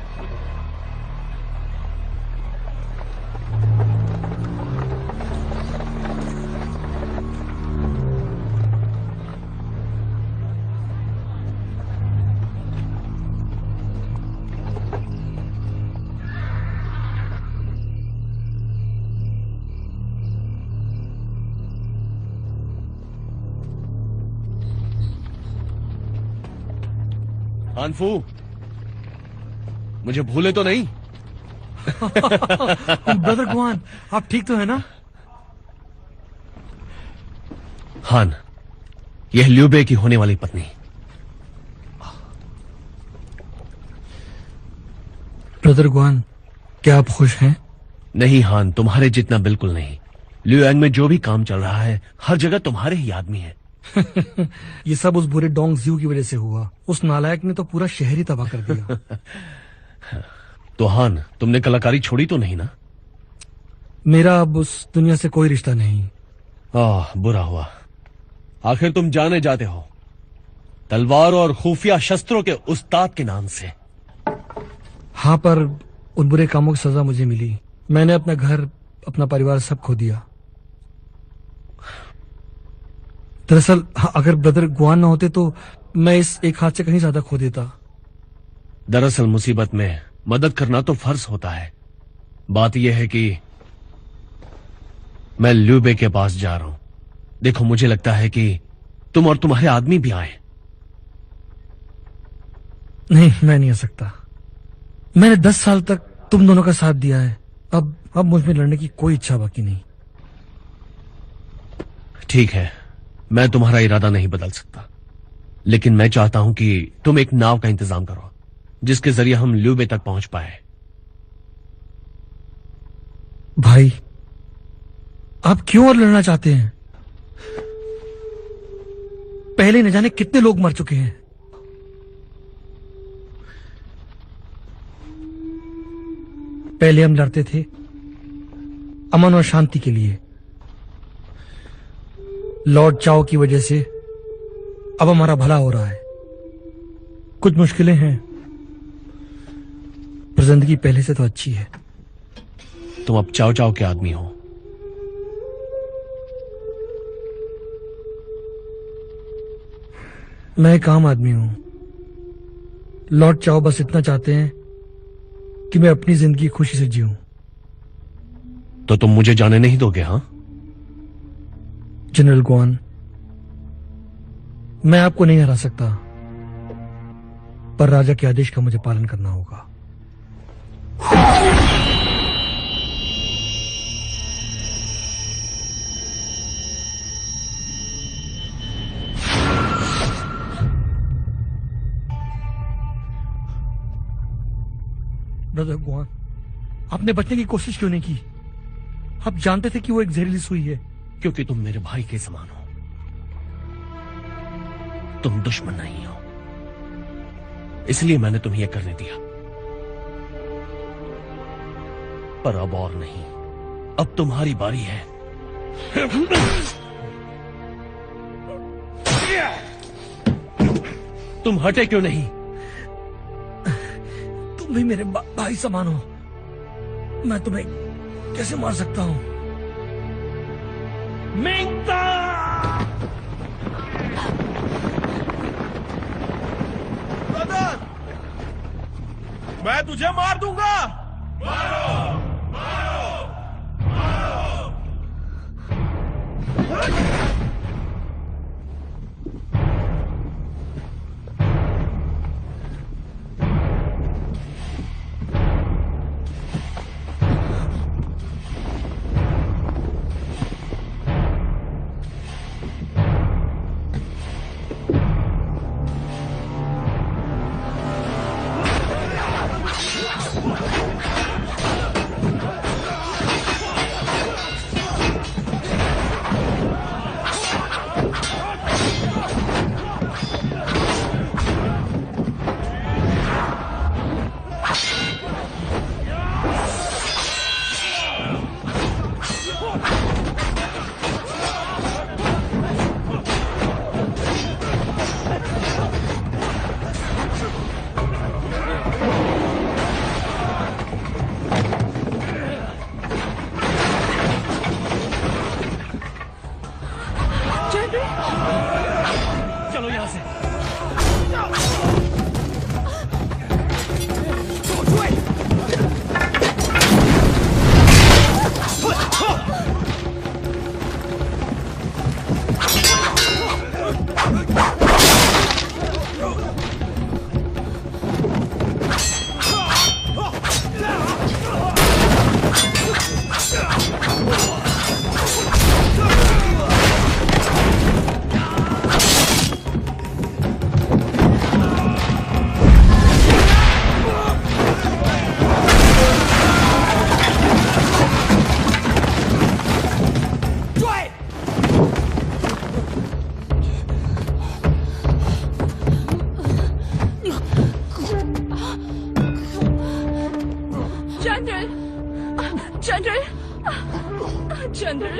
हानफू, मुझे भूले तो नहीं? ब्रदर गुआन, आप ठीक तो है ना? हान, यह ल्यूबे की होने वाली पत्नी। ब्रदर गुआन, क्या आप खुश हैं? नहीं हान, तुम्हारे जितना बिल्कुल नहीं। ल्यूएंग में जो भी काम चल रहा है, हर जगह तुम्हारे ही आदमी है। ये सब उस बुरे डोंग ज़्यू की वजह से हुआ। उस नालायक ने तो पूरा शहर ही तबाह कर दिया। तो हान, तुमने कलाकारी छोड़ी तो नहीं ना? मेरा अब उस दुनिया से कोई रिश्ता नहीं। बुरा हुआ। आखिर तुम जाने जाते हो तलवार और खुफिया शस्त्रों के उस्ताद के नाम से। हाँ, पर उन बुरे कामों की सजा मुझे मिली। मैंने अपना घर, अपना परिवार सब खो दिया। दरअसल अगर ब्रदर गुआन न होते तो मैं इस एक हाथ से कहीं ज्यादा खो देता। दरअसल मुसीबत में मदद करना तो फर्ज होता है। बात यह है कि मैं ल्यूबे के पास जा रहा हूं। देखो, मुझे लगता है कि तुम और तुम्हारे आदमी भी आए। नहीं, मैं नहीं आ सकता। मैंने 10 साल तक तुम दोनों का साथ दिया है। अब मुझ में लड़ने की कोई इच्छा बाकी नहीं। ठीक है, मैं तुम्हारा इरादा नहीं बदल सकता, लेकिन मैं चाहता हूं कि तुम एक नाव का इंतजाम करो जिसके जरिए हम ल्यूबे तक पहुंच पाए। भाई, आप क्यों और लड़ना चाहते हैं? पहले न जाने कितने लोग मर चुके हैं। पहले हम लड़ते थे अमन और शांति के लिए। लॉर्ड चाओ की वजह से अब हमारा भला हो रहा है। कुछ मुश्किलें हैं, पर जिंदगी पहले से तो अच्छी है। तुम अब चाओ चाओ के आदमी हो। मैं एक आम आदमी हूं। लॉर्ड चाओ बस इतना चाहते हैं कि मैं अपनी जिंदगी खुशी से जीऊं। तो तुम मुझे जाने नहीं दोगे? हाँ जनरल गुआन, मैं आपको नहीं हरा सकता, पर राजा के आदेश का मुझे पालन करना होगा। ब्रदर गुआन, आपने बचने की कोशिश क्यों नहीं की? आप जानते थे कि वो एक जहरीली सुई है। क्योंकि तुम मेरे भाई के समान हो, तुम दुश्मन नहीं हो, इसलिए मैंने तुम्हें यह करने दिया। पर अब और नहीं, अब तुम्हारी बारी है। तुम हटे क्यों नहीं? तुम भी मेरे भाई समान हो, मैं तुम्हें कैसे मार सकता हूं? मिंगता! ब्रदर, मैं तुझे मार दूंगा। मारो, मारो, मारो। चलो यहां से। जनरल,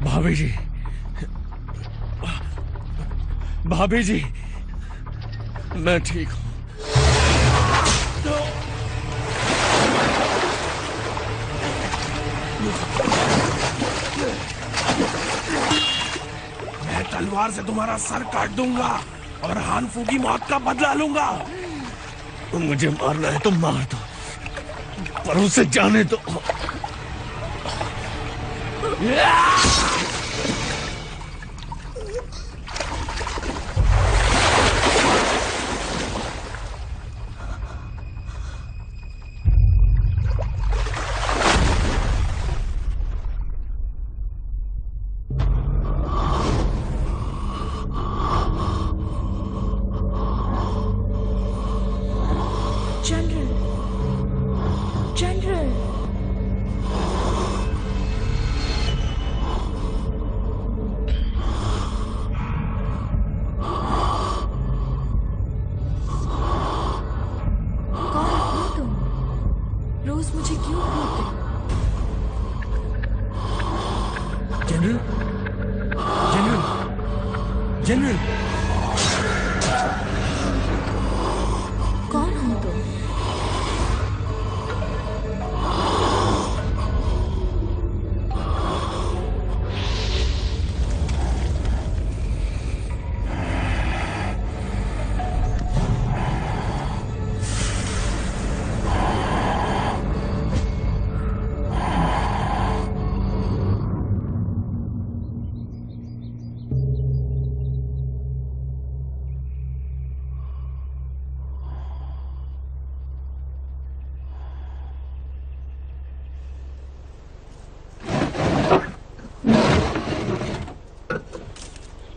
भाभी जी, भाभी जी, मैं ठीक हूं। मैं तलवार से तुम्हारा सर काट दूंगा और हानफू की मौत का बदला लूंगा। मुझे मारना है तो मार दो, पर उसे जाने दो।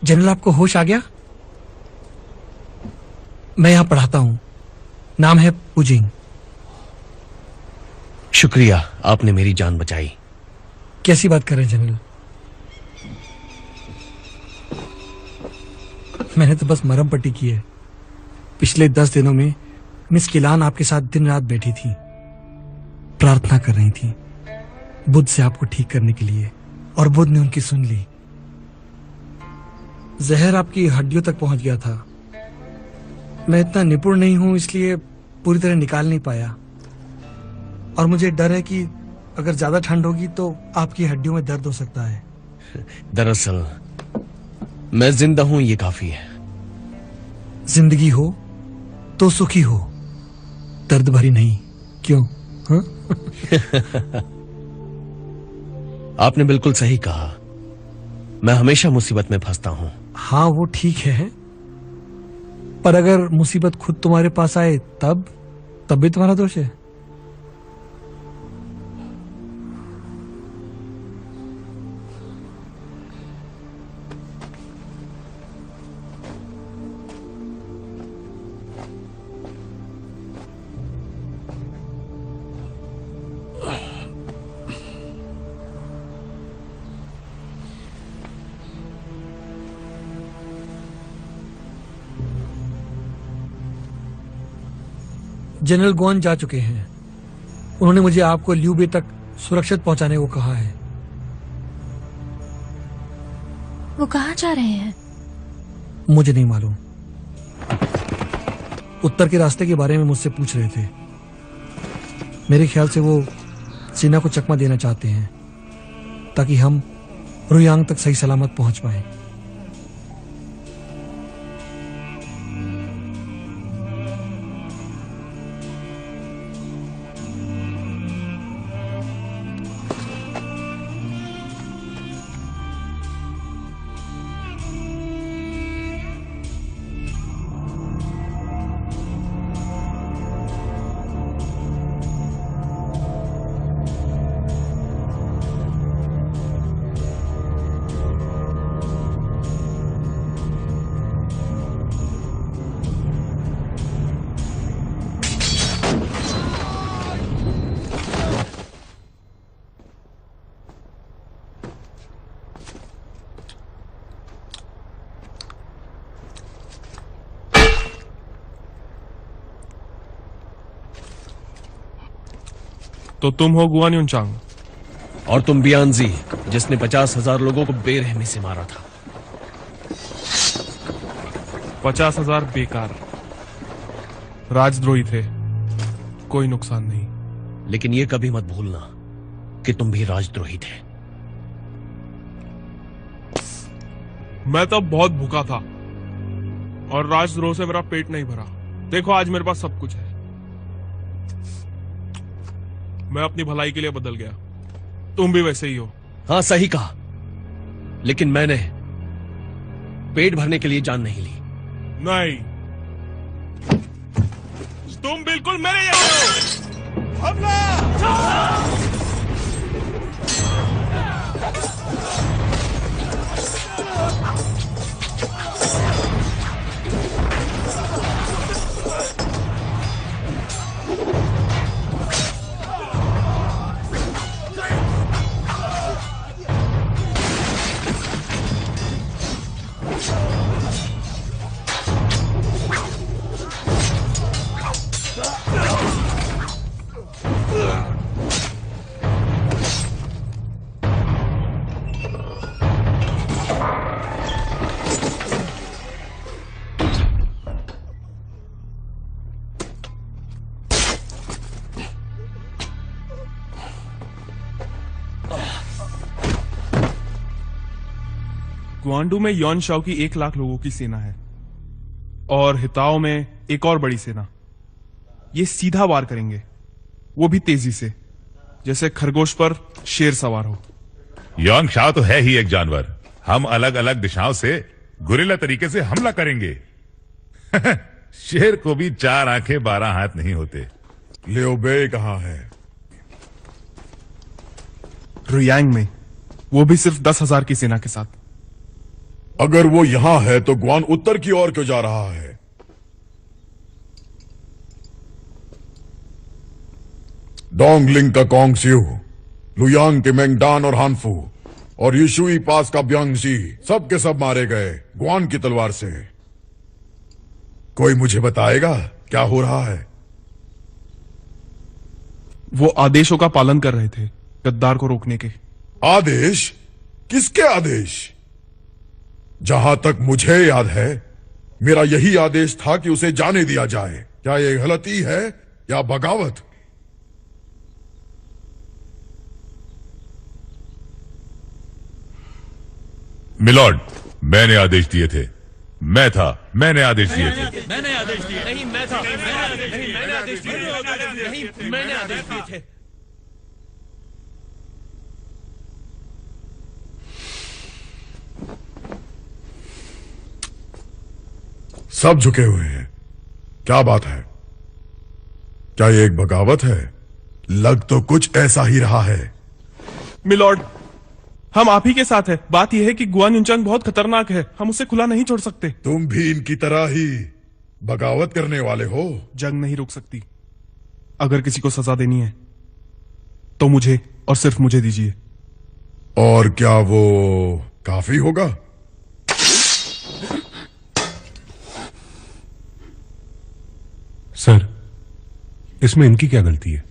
जनरल, आपको होश आ गया? मैं यहां पढ़ाता हूं। नाम है पुजिंग। शुक्रिया, आपने मेरी जान बचाई। कैसी बात कर रहे हैं जनरल? मैंने तो बस मरहम पट्टी की है। पिछले 10 दिनों में मिस किलान आपके साथ दिन रात बैठी थी, प्रार्थना कर रही थी बुद्ध से आपको ठीक करने के लिए, और बुद्ध ने उनकी सुन ली। जहर आपकी हड्डियों तक पहुंच गया था। मैं इतना निपुण नहीं हूं, इसलिए पूरी तरह निकाल नहीं पाया, और मुझे डर है कि अगर ज्यादा ठंड होगी तो आपकी हड्डियों में दर्द हो सकता है। दरअसल मैं जिंदा हूं, ये काफी है। जिंदगी हो तो सुखी हो, दर्द भरी नहीं। क्यों? हाँ? आपने बिल्कुल सही कहा। मैं हमेशा मुसीबत में फंसता हूं। हाँ, वो ठीक है, पर अगर मुसीबत खुद तुम्हारे पास आए तब भी तुम्हारा दोष है। जनरल गुआन जा चुके हैं। उन्होंने मुझे आपको ल्यू बे तक सुरक्षित पहुंचाने को कहा है। वो कहाँ जा रहे हैं? मुझे नहीं मालूम। उत्तर के रास्ते के बारे में मुझसे पूछ रहे थे। मेरे ख्याल से वो सेना को चकमा देना चाहते हैं ताकि हम रुयांग तक सही सलामत पहुंच पाएं। तो तुम हो गुआन युनचांग? और तुम बियांजी, जिसने 50,000 लोगों को बेरहमी से मारा था। 50,000 बेकार राजद्रोही थे, कोई नुकसान नहीं। लेकिन ये कभी मत भूलना कि तुम भी राजद्रोही थे। मैं तब बहुत भूखा था और राजद्रोह से मेरा पेट नहीं भरा। देखो आज मेरे पास सब कुछ है। मैं अपनी भलाई के लिए बदल गया। तुम भी वैसे ही हो। हाँ सही कहा, लेकिन मैंने पेट भरने के लिए जान नहीं ली। नहीं, तुम बिल्कुल मेरे जैसे हो। हमला! ग्वांडू में यॉन शाओ की 1 लाख लोगों की सेना है और हिताओ में एक और बड़ी सेना। ये सीधा वार करेंगे, वो भी तेजी से, जैसे खरगोश पर शेर सवार हो। योंग शाओ तो है ही एक जानवर। हम अलग अलग दिशाओं से गुरिल्ला तरीके से हमला करेंगे। शेर को भी 4 आंखें 12 हाथ नहीं होते। लियो बे कहाँ है? रुयांग में, वो भी सिर्फ 10,000 की सेना के साथ। अगर वो यहां है तो ग्वान उत्तर की ओर क्यों जा रहा है? डोंगलिंग का कोंगस्यू, लुयांग के मेंगडान और हानफू और यिशुई पास का ब्यांगजी सब के सब मारे गए ग्वान की तलवार से। कोई मुझे बताएगा क्या हो रहा है? वो आदेशों का पालन कर रहे थे, गद्दार को रोकने के। आदेश? किसके आदेश? जहां तक मुझे याद है, मेरा यही आदेश था कि उसे जाने दिया जाए। क्या यह गलती है या बगावत? मिलॉर्ड, मैंने आदेश दिए थे। मैंने आदेश दिए थे। मैंने आदेश दिए। नहीं मैं था। मैंने आदेश दिए। नहीं मैंने आदेश दिए थे। सब झुके हुए हैं। क्या बात है? क्या ये एक बगावत है? लग तो कुछ ऐसा ही रहा है। मिलॉर्ड, हम आप ही के साथ हैं। बात यह है कि गुआन युनचांग बहुत खतरनाक है, हम उसे खुला नहीं छोड़ सकते। तुम भी इनकी तरह ही बगावत करने वाले हो। जंग नहीं रुक सकती। अगर किसी को सजा देनी है तो मुझे और सिर्फ मुझे दीजिए। और क्या वो काफी होगा? सर, इसमें इनकी क्या गलती है?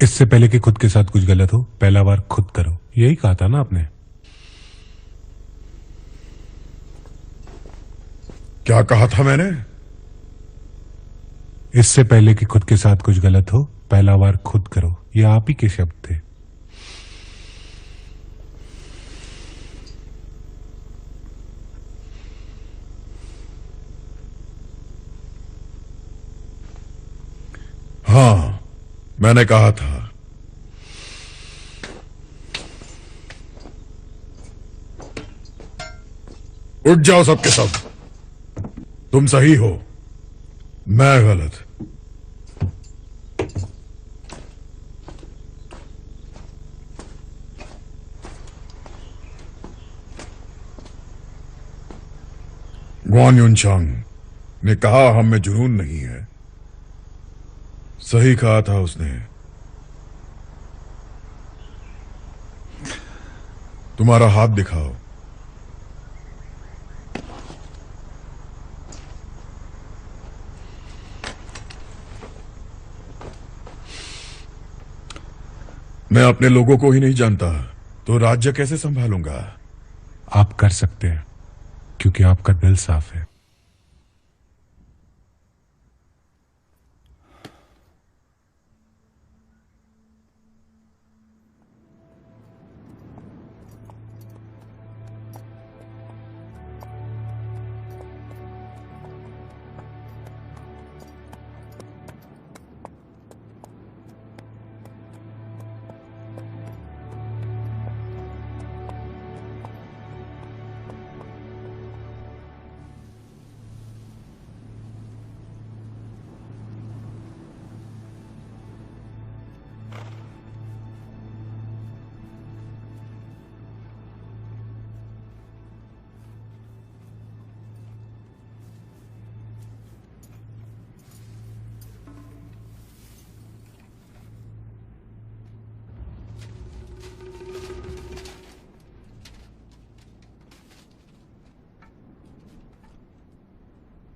इससे पहले कि खुद के साथ कुछ गलत हो, पहला बार खुद करो, यही कहा था ना आपने? क्या कहा था मैंने? इससे पहले कि खुद के साथ कुछ गलत हो, पहला बार खुद करो, ये आप ही के शब्द थे। हाँ, मैंने कहा था। उठ जाओ सबके सब। तुम सही हो, मैं गलत। ग्वान युनचांग ने कहा हम में जुनून नहीं है। सही कहा था उसने। तुम्हारा हाथ दिखाओ। मैं अपने लोगों को ही नहीं जानता तो राज्य कैसे संभालूंगा? आप कर सकते हैं क्योंकि आपका दिल साफ है।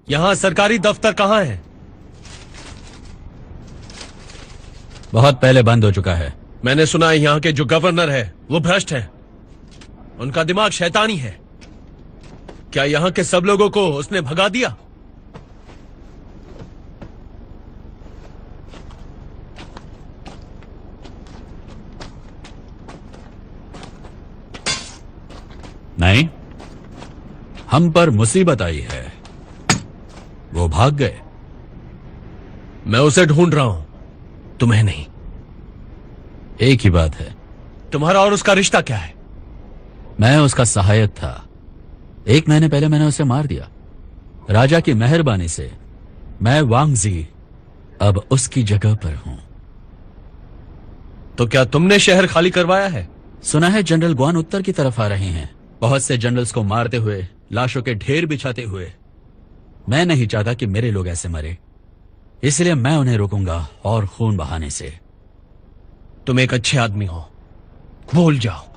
यहां सरकारी दफ्तर कहां है? बहुत पहले बंद हो चुका है। मैंने सुना है यहां के जो गवर्नर है वो भ्रष्ट है, उनका दिमाग शैतानी है। क्या यहां के सब लोगों को उसने भगा दिया? नहीं, हम पर मुसीबत आई है, वो भाग गए। मैं उसे ढूंढ रहा हूं, तुम्हें नहीं। एक ही बात है। तुम्हारा और उसका रिश्ता क्या है? मैं उसका सहायक था। 1 महीने पहले मैंने उसे मार दिया। राजा की मेहरबानी से मैं वांगजी अब उसकी जगह पर हूं। तो क्या तुमने शहर खाली करवाया है? सुना है जनरल ग्वान उत्तर की तरफ आ रहे हैं, बहुत से जनरल्स को मारते हुए, लाशों के ढेर बिछाते हुए। मैं नहीं चाहता कि मेरे लोग ऐसे मरे, इसलिए मैं उन्हें रोकूंगा और खून बहाने से। तुम एक अच्छे आदमी हो, भूल जाओ।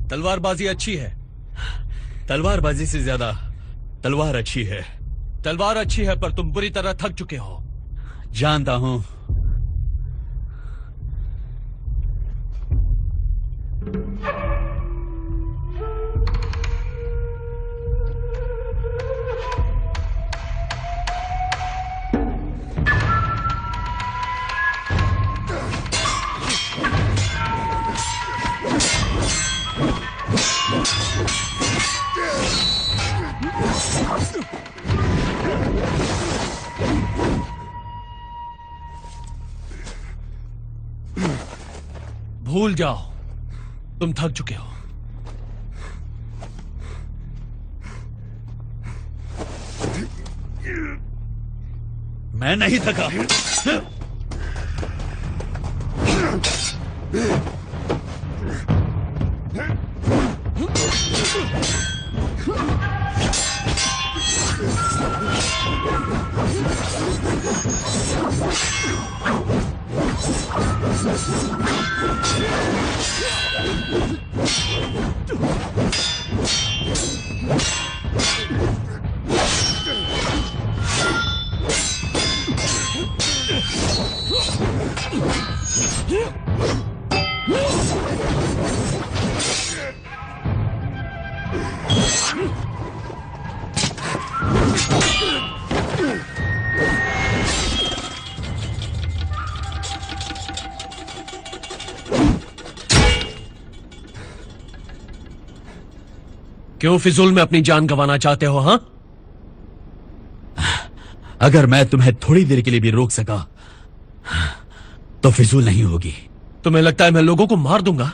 तलवारबाजी अच्छी है। तलवारबाजी से ज्यादा तलवार अच्छी है। तलवार अच्छी है पर तुम बुरी तरह थक चुके हो। जानता हूं। भूल जाओ, तुम थक चुके हो। मैं नहीं थका। क्यों फिजूल में अपनी जान गंवाना चाहते हो? हाँ, अगर मैं तुम्हें थोड़ी देर के लिए भी रोक सका तो फिजूल नहीं होगी। तुम्हें लगता है मैं लोगों को मार दूंगा?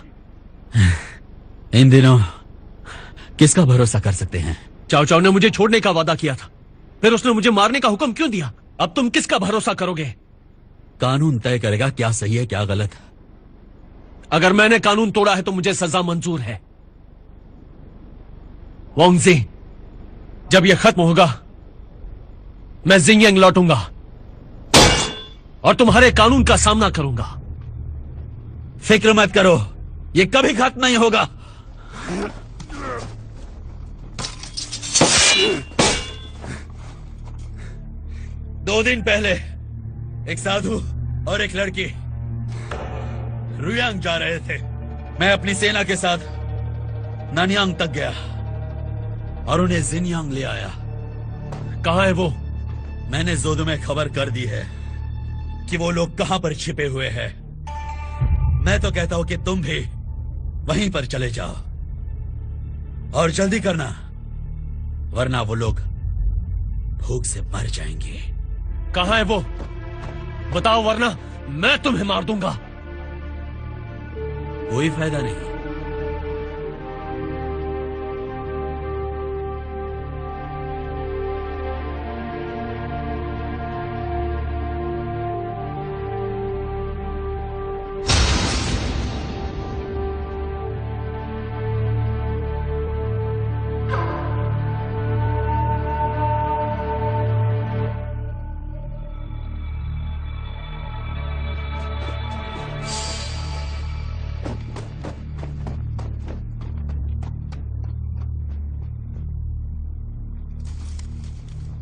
इन दिनों किसका भरोसा कर सकते हैं? चाव चाव ने मुझे छोड़ने का वादा किया था, फिर उसने मुझे मारने का हुक्म क्यों दिया? अब तुम किसका भरोसा करोगे? कानून तय करेगा क्या सही है क्या गलत। अगर मैंने कानून तोड़ा है तो मुझे सजा मंजूर है। वांगजी, जब यह खत्म होगा मैं जिंगयांग लौटूंगा और तुम्हारे कानून का सामना करूंगा। फिक्र मत करो, यह कभी खत्म नहीं होगा। दो दिन पहले एक साधु और एक लड़की रुयांग जा रहे थे। मैं अपनी सेना के साथ नानयांग तक गया और उन्हें जिनयांग ले आया। कहां है वो? मैंने जोदू में खबर कर दी है कि वो लोग कहां पर छिपे हुए हैं। मैं तो कहता हूं कि तुम भी वहीं पर चले जाओ और जल्दी करना, वरना वो लोग भूख से मर जाएंगे। कहां है वो? बताओ, वरना मैं तुम्हें मार दूंगा। कोई फायदा नहीं।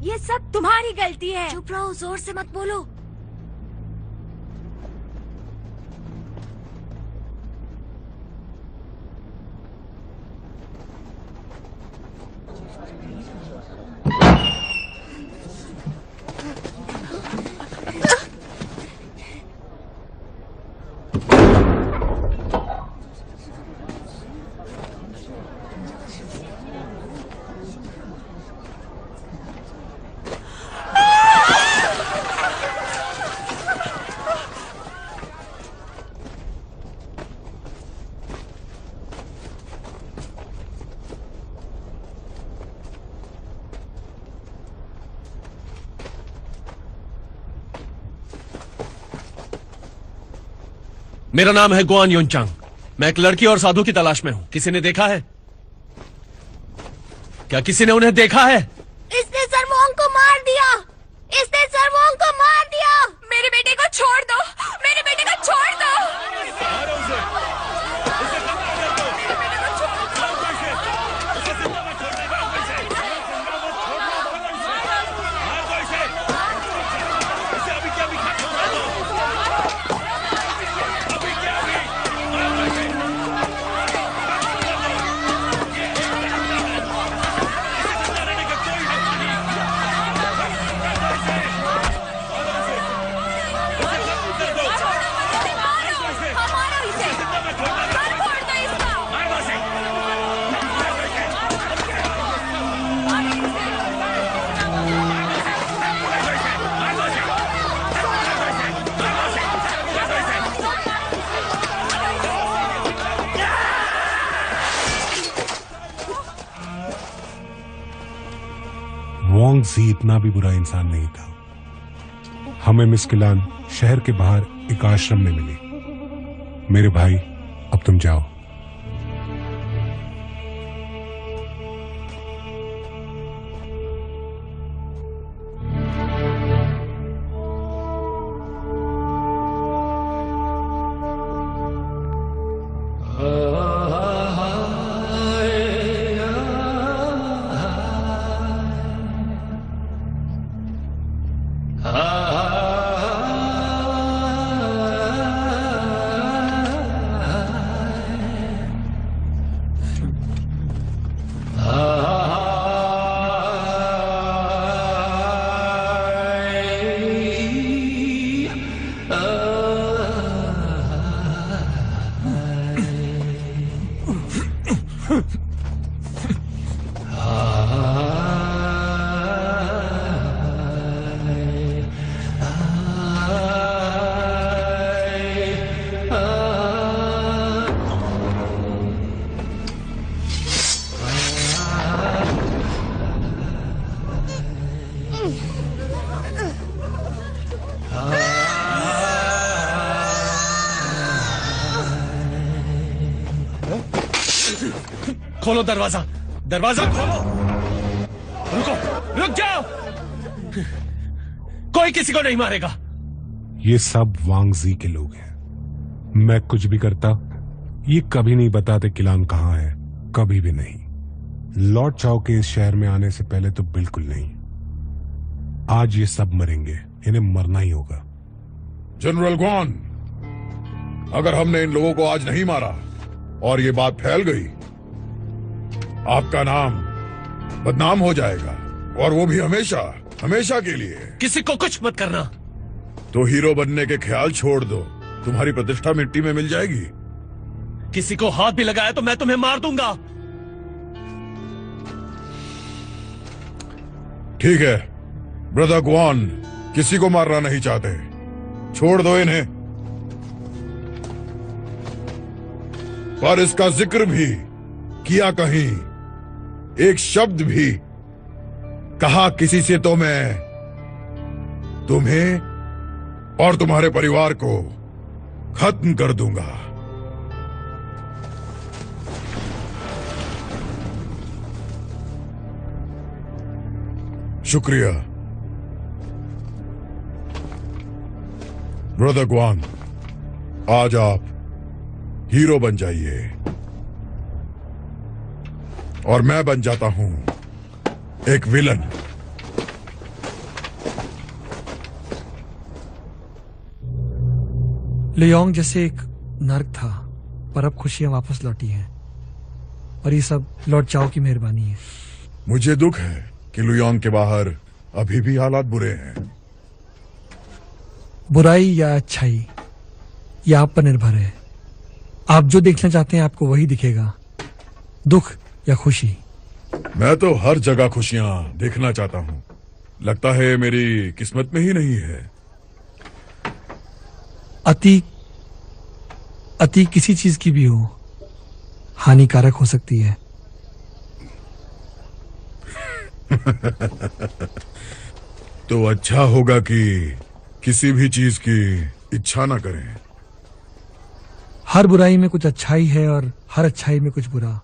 ये सब तुम्हारी गलती है। चुप रहो, जोर से मत बोलो। मेरा नाम है गुआन युनचांग। मैं एक लड़की और साधु की तलाश में हूं। किसी ने देखा है? क्या किसी ने उन्हें देखा है? इसने सर्वोंग को मार दिया। इसने सर्वोंग को मार दिया। मेरे बेटे को छोड़ दो। मेरे बेटे को छोड़ दो। वांग जी इतना भी बुरा इंसान नहीं था। हमें मिस किलान शहर के बाहर एक आश्रम में मिली। मेरे भाई, अब तुम जाओ। खोलो दरवाजा, दरवाजा खोलो। रुको, रुक जाओ। कोई किसी को नहीं मारेगा। ये सब वांग जी के लोग हैं। मैं कुछ भी करता, ये कभी नहीं बताते किलान कहाँ है, कभी भी नहीं। लॉर्ड चाओ के इस शहर में आने से पहले तो बिल्कुल नहीं। आज ये सब मरेंगे, इन्हें मरना ही होगा। जनरल ग्वान, अगर हमने इन लोगों को आज नहीं मारा और ये बात फैल गई, आपका नाम बदनाम हो जाएगा, और वो भी हमेशा, हमेशा के लिए। किसी को कुछ मत करना। तो हीरो बनने के ख्याल छोड़ दो, तुम्हारी प्रतिष्ठा मिट्टी में मिल जाएगी। किसी को हाथ भी लगाया तो मैं तुम्हें मार दूंगा। ठीक है, ब्रदर ग्वान किसी को मारना नहीं चाहते, छोड़ दो इन्हें। पर इसका जिक्र भी किया कहीं, एक शब्द भी कहा किसी से, तो मैं तुम्हें और तुम्हारे परिवार को खत्म कर दूंगा। शुक्रिया ब्रदर ग्वान, आज आप हीरो बन जाइए और मैं बन जाता हूं एक विलन। लियोंग जैसे एक नर्क था, पर अब खुशियां वापस लौटी हैं, और ये सब लॉर्ड चाओ की मेहरबानी है। मुझे दुख है कि लुयोंग के बाहर अभी भी हालात बुरे हैं। बुराई या अच्छाई, यह आप पर निर्भर है। आप जो देखना चाहते हैं आपको वही दिखेगा, दुख या खुशी। मैं तो हर जगह खुशियां देखना चाहता हूं। लगता है मेरी किस्मत में ही नहीं है। अति किसी चीज की भी हो, हानिकारक हो सकती है। तो अच्छा होगा कि किसी भी चीज की इच्छा ना करें। हर बुराई में कुछ अच्छाई है और हर अच्छाई में कुछ बुरा।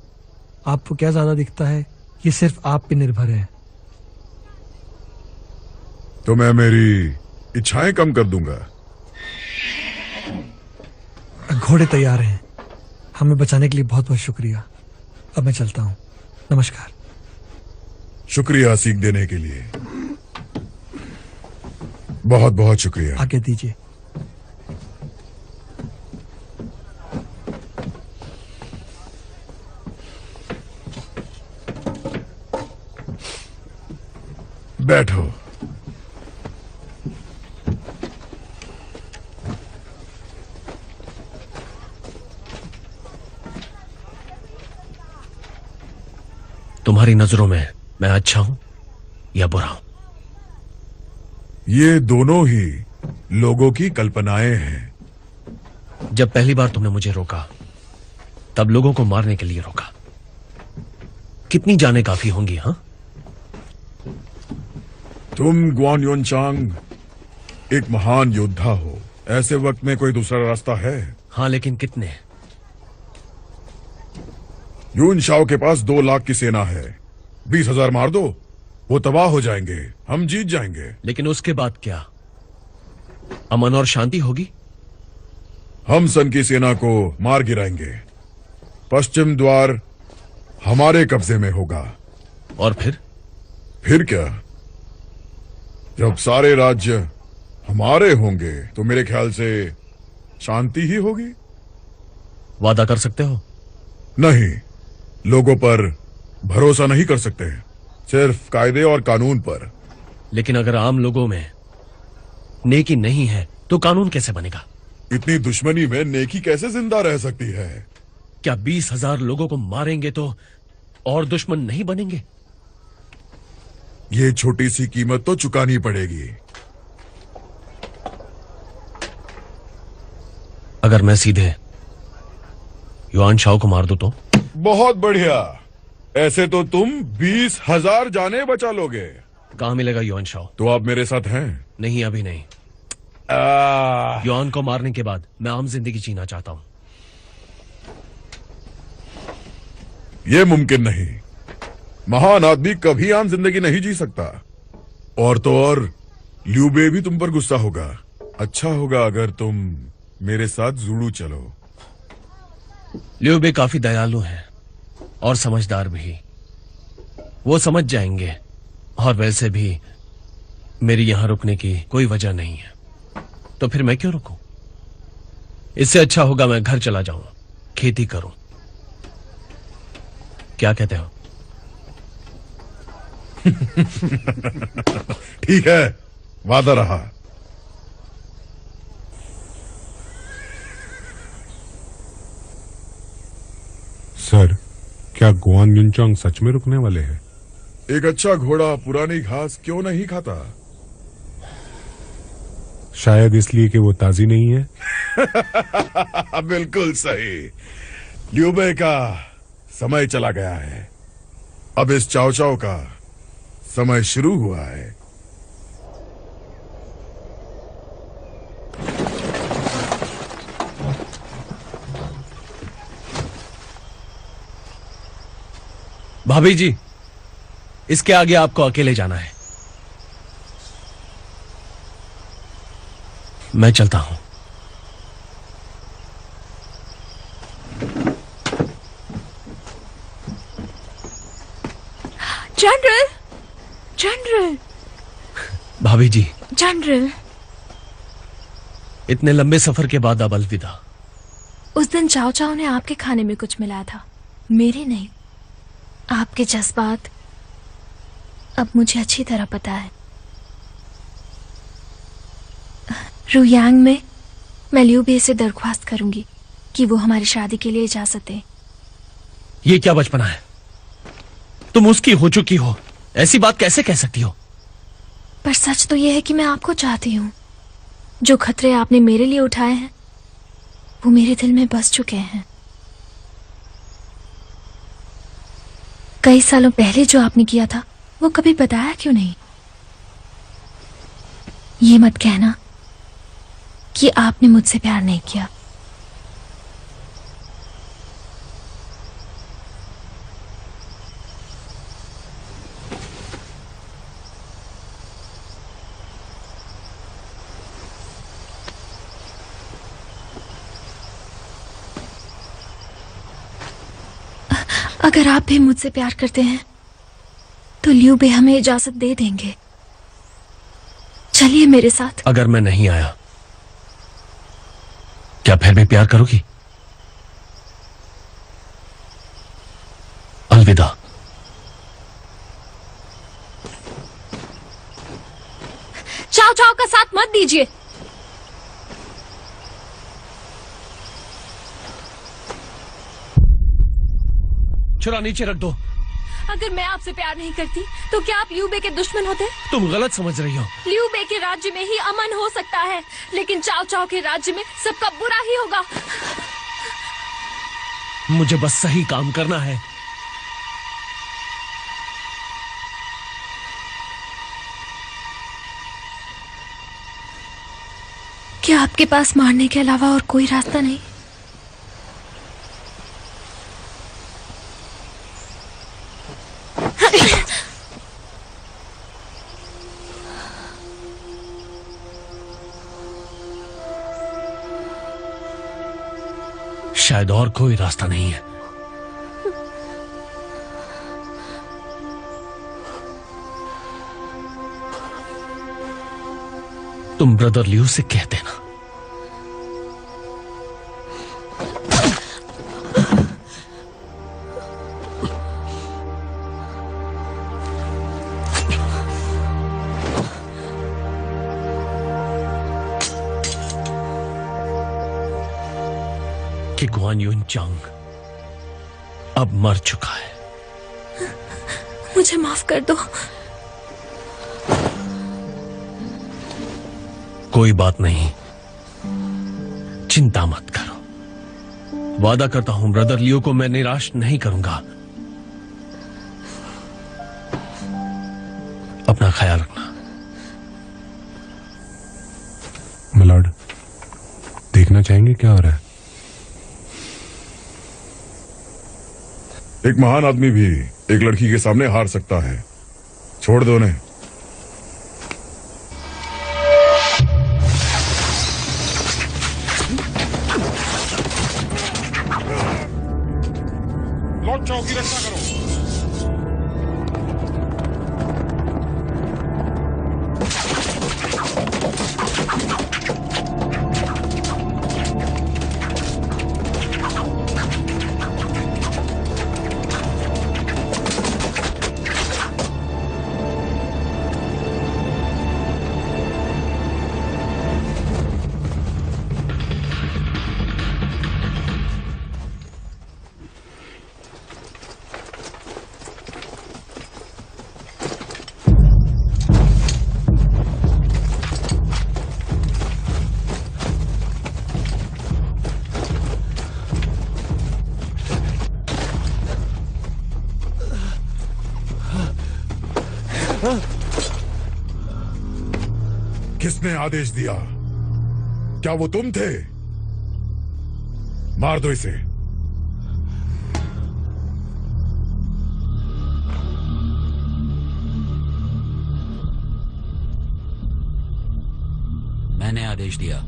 आपको क्या ज्यादा दिखता है, ये सिर्फ आप पे निर्भर है। तो मैं मेरी इच्छाएं कम कर दूंगा। घोड़े तैयार हैं। हमें बचाने के लिए बहुत बहुत शुक्रिया। अब मैं चलता हूं। नमस्कार। शुक्रिया सीख देने के लिए, बहुत बहुत शुक्रिया। आज्ञा दीजिए। बैठो। तुम्हारी नजरों में मैं अच्छा हूं या बुरा हूं? ये दोनों ही लोगों की कल्पनाएं हैं। जब पहली बार तुमने मुझे रोका, तब लोगों को मारने के लिए रोका। कितनी जाने काफी होंगी? हाँ, तुम ग्वान युनचांग एक महान योद्धा हो। ऐसे वक्त में कोई दूसरा रास्ता है? हाँ, लेकिन कितने? यून शाओ के पास 2 लाख की सेना है। 20,000 मार दो, वो तबाह हो जाएंगे, हम जीत जाएंगे। लेकिन उसके बाद क्या? अमन और शांति होगी? हम सन की सेना को मार गिराएंगे। पश्चिम द्वार हमारे कब्जे में होगा। और फिर? फिर क्या? जब सारे राज्य हमारे होंगे तो मेरे ख्याल से शांति ही होगी। वादा कर सकते हो? नहीं, लोगों पर भरोसा नहीं कर सकते, सिर्फ कायदे और कानून पर। लेकिन अगर आम लोगों में नेकी नहीं है तो कानून कैसे बनेगा? इतनी दुश्मनी में नेकी कैसे जिंदा रह सकती है? क्या 20,000 लोगों को मारेंगे तो और दुश्मन नहीं बनेंगे? ये छोटी सी कीमत तो चुकानी पड़ेगी। अगर मैं सीधे युआन शाओ को मार दूं तो? बहुत बढ़िया। ऐसे तो तुम 20,000 जाने बचा लोगे। कहां मिलेगा युआन शाओ? तो आप मेरे साथ हैं? नहीं, अभी नहीं। युआन को मारने के बाद मैं आम जिंदगी जीना चाहता हूं। यह मुमकिन नहीं। महान आदमी कभी आम जिंदगी नहीं जी सकता। और तो और लियू बे भी तुम पर गुस्सा होगा। अच्छा होगा अगर तुम मेरे साथ जुड़ू चलो। लियू बे काफी दयालु हैं और समझदार भी। वो समझ जाएंगे। और वैसे भी मेरी यहां रुकने की कोई वजह नहीं है, तो फिर मैं क्यों रुकूं? इससे अच्छा होगा मैं घर चला जाऊं, खेती करूं। क्या कहते हो? ठीक है, वादा रहा। सर, क्या गुआन युनचांग सच में रुकने वाले हैं? एक अच्छा घोड़ा पुरानी घास क्यों नहीं खाता? शायद इसलिए कि वो ताजी नहीं है। बिल्कुल सही। लियू बे का समय चला गया है, अब इस चाओ चाओ का समय शुरू हुआ है। भाभी जी, इसके आगे आपको अकेले जाना है। मैं चलता हूं। जनरल, जनरल, भाभी जी, जनरल। इतने लंबे सफर के बाद अब अलविदा। उस दिन चाओ चाओ ने आपके खाने में कुछ मिलाया था, मेरे नहीं। आपके जज्बात अब मुझे अच्छी तरह पता है। रुयांग में मैं लियू बे से दरख्वास्त करूंगी कि वो हमारी शादी के लिए इजाजत दे। ये क्या बचपना है? तुम उसकी हो चुकी हो, ऐसी बात कैसे कह सकती हो? पर सच तो यह है कि मैं आपको चाहती हूँ। जो खतरे आपने मेरे लिए उठाए हैं वो मेरे दिल में बस चुके हैं। कई सालों पहले जो आपने किया था वो कभी बताया क्यों नहीं? ये मत कहना कि आपने मुझसे प्यार नहीं किया। अगर आप भी मुझसे प्यार करते हैं तो लियू बे हमें इजाजत दे देंगे। चलिए मेरे साथ। अगर मैं नहीं आया, क्या फिर भी प्यार करोगी? अलविदा। चाओ चाओ का साथ मत दीजिए। छुरा नीचे रख दो। अगर मैं आपसे प्यार नहीं करती तो क्या आप लियू बे के दुश्मन होते? तुम गलत समझ रही हो। लियू बे के राज्य में ही अमन हो सकता है, लेकिन चाओ चाओ के राज्य में सबका बुरा ही होगा। मुझे बस सही काम करना है। क्या आपके पास मारने के अलावा और कोई रास्ता नहीं? शायद और कोई रास्ता नहीं है। तुम ब्रदर लियू से कह देना। कि गुआन युन चांग अब मर चुका है। मुझे माफ कर दो। कोई बात नहीं, चिंता मत करो। वादा करता हूं ब्रदर लियो को मैं निराश नहीं करूंगा। अपना ख्याल रखना। मिलॉर्ड, देखना चाहेंगे क्या हो रहा है? एक महान आदमी भी एक लड़की के सामने हार सकता है। छोड़ दो उन्हें। लॉर्ड चाओ की रक्षा करो। किसने आदेश दिया? क्या वो तुम थे? मार दो इसे। मैंने आदेश दिया।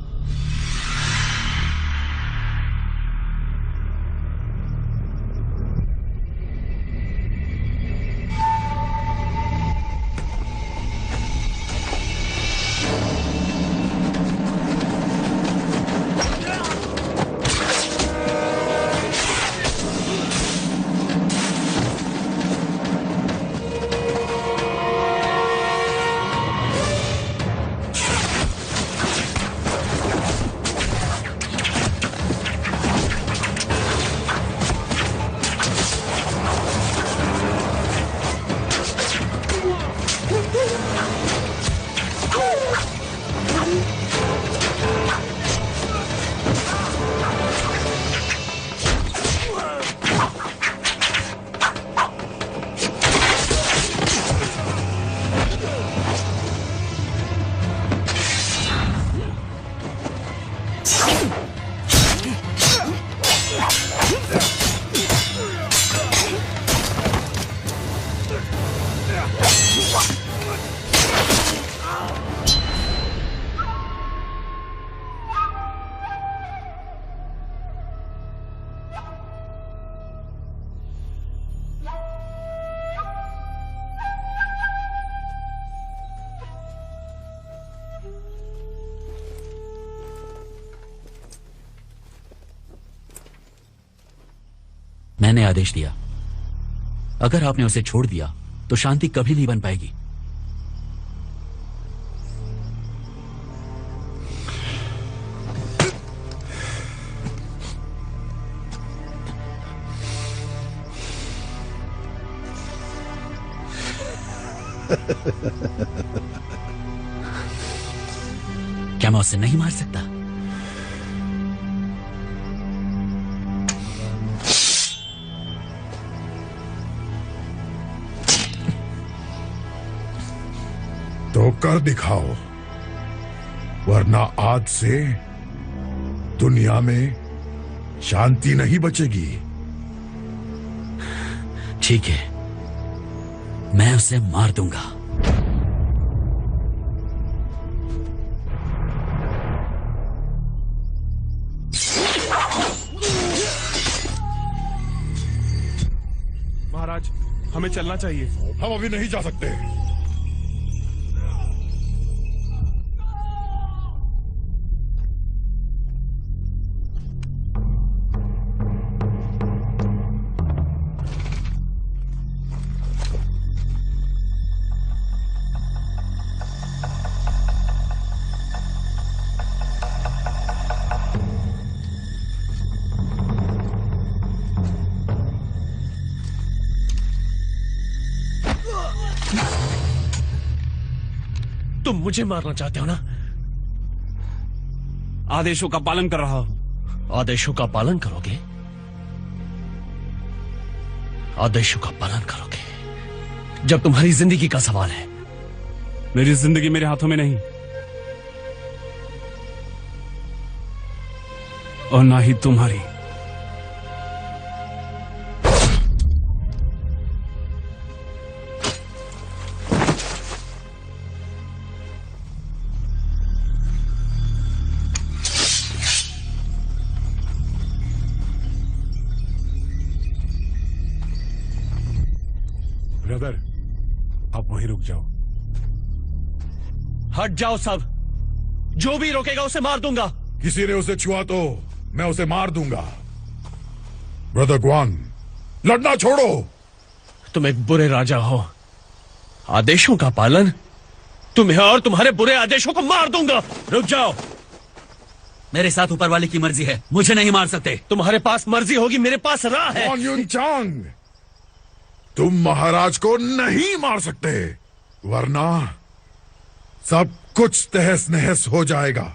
मैंने आदेश दिया। अगर आपने उसे छोड़ दिया तो शांति कभी नहीं बन पाएगी। क्या मैं उसे नहीं मार सकता? तो कर दिखाओ। वरना आज से दुनिया में शांति नहीं बचेगी। ठीक है, मैं उसे मार दूंगा। महाराज, हमें चलना चाहिए। हम अभी नहीं जा सकते। तुम मुझे मारना चाहते हो ना? आदेशों का पालन कर रहा हूं। आदेशों का पालन करोगे? आदेशों का पालन करोगे जब तुम्हारी जिंदगी का सवाल है। मेरी जिंदगी मेरे हाथों में नहीं, और ना ही तुम्हारी। ब्रदर, आप वहीं रुक जाओ। हट जाओ सब। जो भी रोकेगा उसे मार दूंगा। किसी ने उसे छुआ तो मैं उसे मार दूंगा। ब्रदर ग्वान, लड़ना छोड़ो। तुम एक बुरे राजा हो। आदेशों का पालन? तुम्हें और तुम्हारे बुरे आदेशों को मार दूंगा। रुक जाओ। मेरे साथ ऊपर वाले की मर्जी है, मुझे नहीं मार सकते। तुम्हारे पास मर्जी होगी, मेरे पास राह है। ग्वान युन चांग, तुम महाराज को नहीं मार सकते, वरना सब कुछ तहस नहस हो जाएगा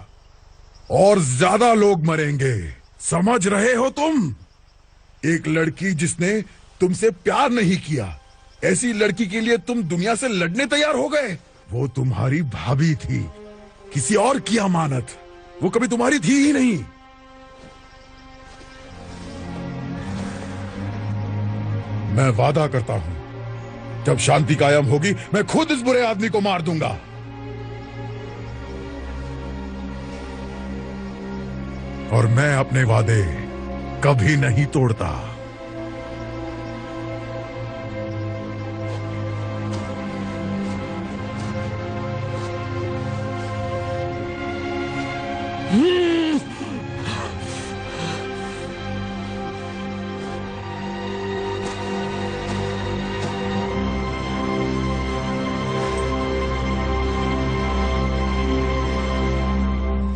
और ज्यादा लोग मरेंगे। समझ रहे हो तुम? एक लड़की जिसने तुमसे प्यार नहीं किया, ऐसी लड़की के लिए तुम दुनिया से लड़ने तैयार हो गए। वो तुम्हारी भाभी थी, किसी और की अमानत। वो कभी तुम्हारी थी ही नहीं। मैं वादा करता हूं, जब शांति कायम होगी मैं खुद इस बुरे आदमी को मार दूंगा। और मैं अपने वादे कभी नहीं तोड़ता।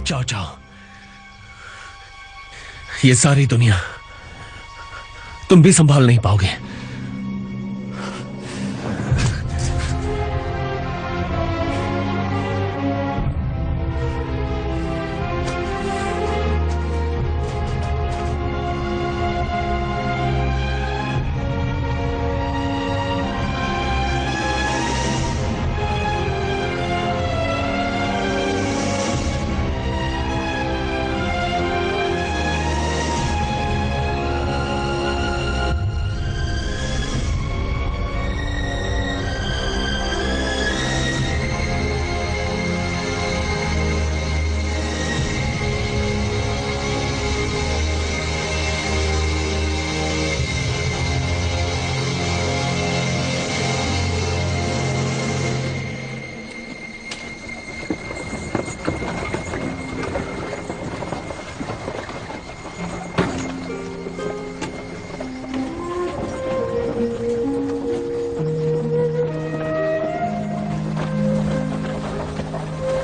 जाओ जाओ। ये सारी दुनिया तुम भी संभाल नहीं पाओगे।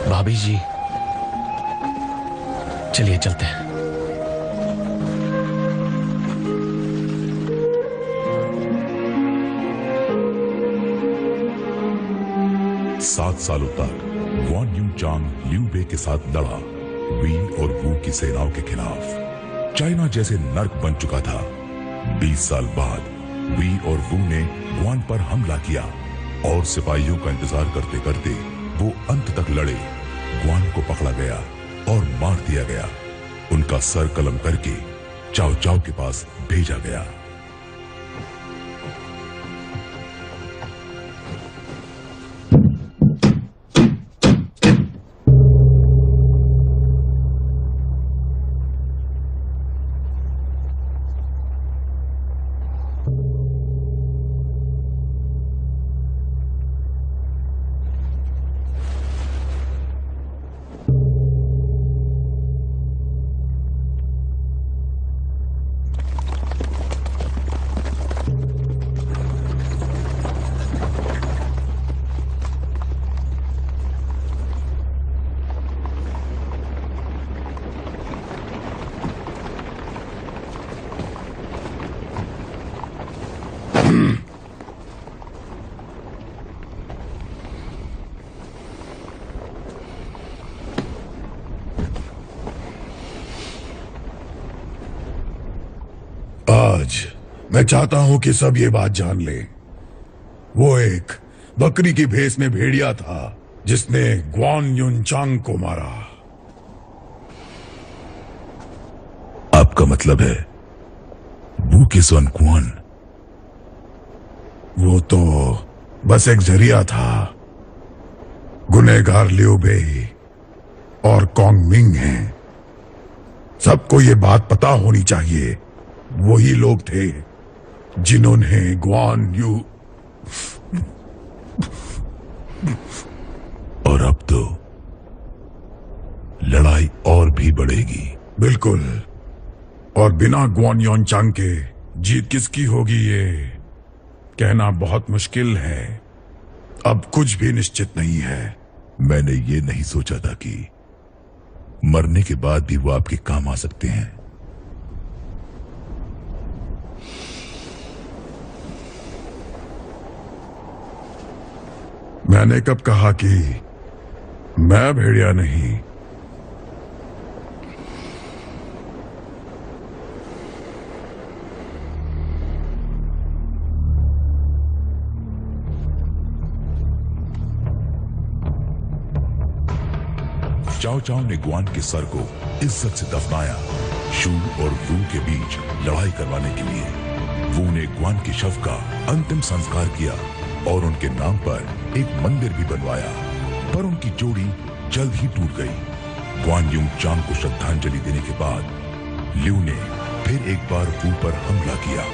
भाभी जी, चलिए चलते हैं। 7 सालों तक ग्वान यून चांग लियू बे के साथ लड़ा, वी और वू की सेनाओं के खिलाफ। चाइना जैसे नर्क बन चुका था। 20 साल बाद वी और वू ने ग्वान पर हमला किया और सिपाहियों का इंतजार करते करते वो अंत तक लड़े। ग्वान को पकड़ा गया और मार दिया गया। उनका सर कलम करके चाओ चाओ के पास भेजा गया। आज मैं चाहता हूं कि सब ये बात जान ले। वो एक बकरी की भेस में भेड़िया था जिसने ग्वान युनचांग को मारा। आपका मतलब है वू के सन ग्वान? वो तो बस एक जरिया था। गुनहगार लिू बेई और कॉन्ग मिंग हैं। सबको ये बात पता होनी चाहिए। वही लोग थे जिन्होंने ग्वान यू। और अब तो लड़ाई और भी बढ़ेगी। बिल्कुल। और बिना ग्वान युनचांग के जीत किसकी होगी ये कहना बहुत मुश्किल है। अब कुछ भी निश्चित नहीं है। मैंने ये नहीं सोचा था कि मरने के बाद भी वो आपके काम आ सकते हैं। मैंने कब कहा कि मैं भेड़िया नहीं? चाओ चाओ ने ग्वान के सर को इज्जत से दफनाया, शू और वू के बीच लड़ाई करवाने के लिए। वू ने ग्वान के शव का अंतिम संस्कार किया और उनके नाम पर एक मंदिर भी बनवाया, पर उनकी जोड़ी जल्द ही टूट गई। ग्वान युनचांग को श्रद्धांजलि देने के बाद लिू ने फिर एक बार वू पर हमला किया।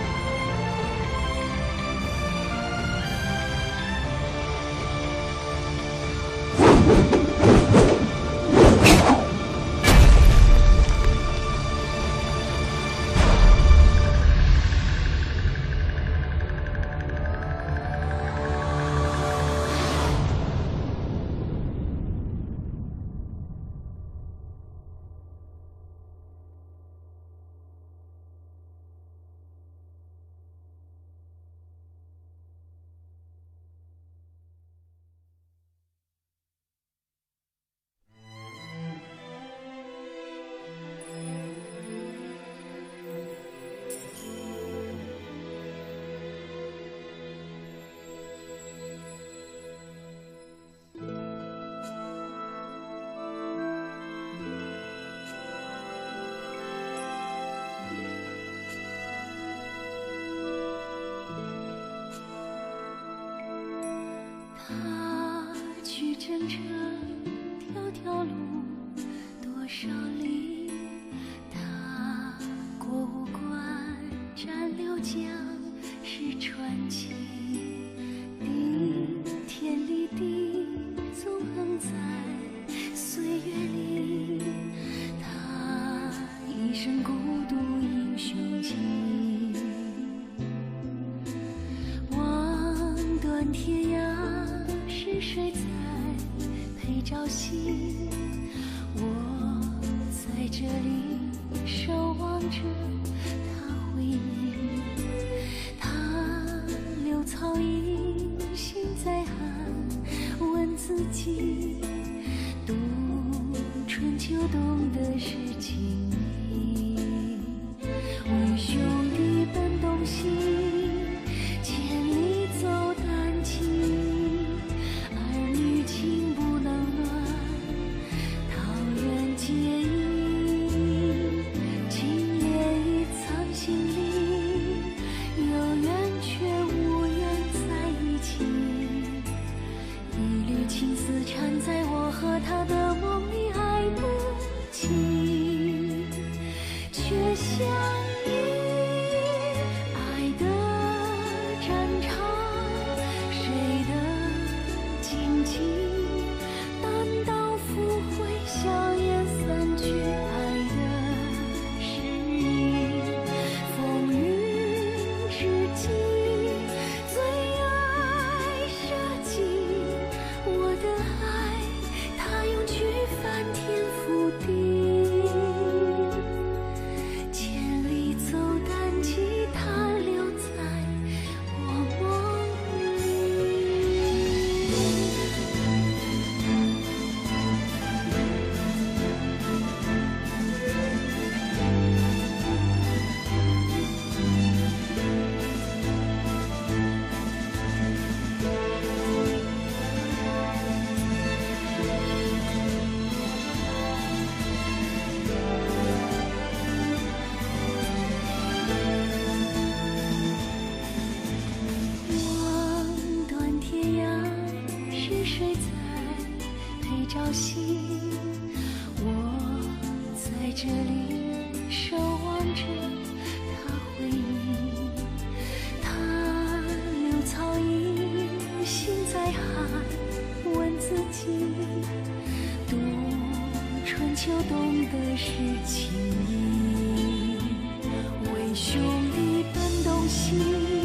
心。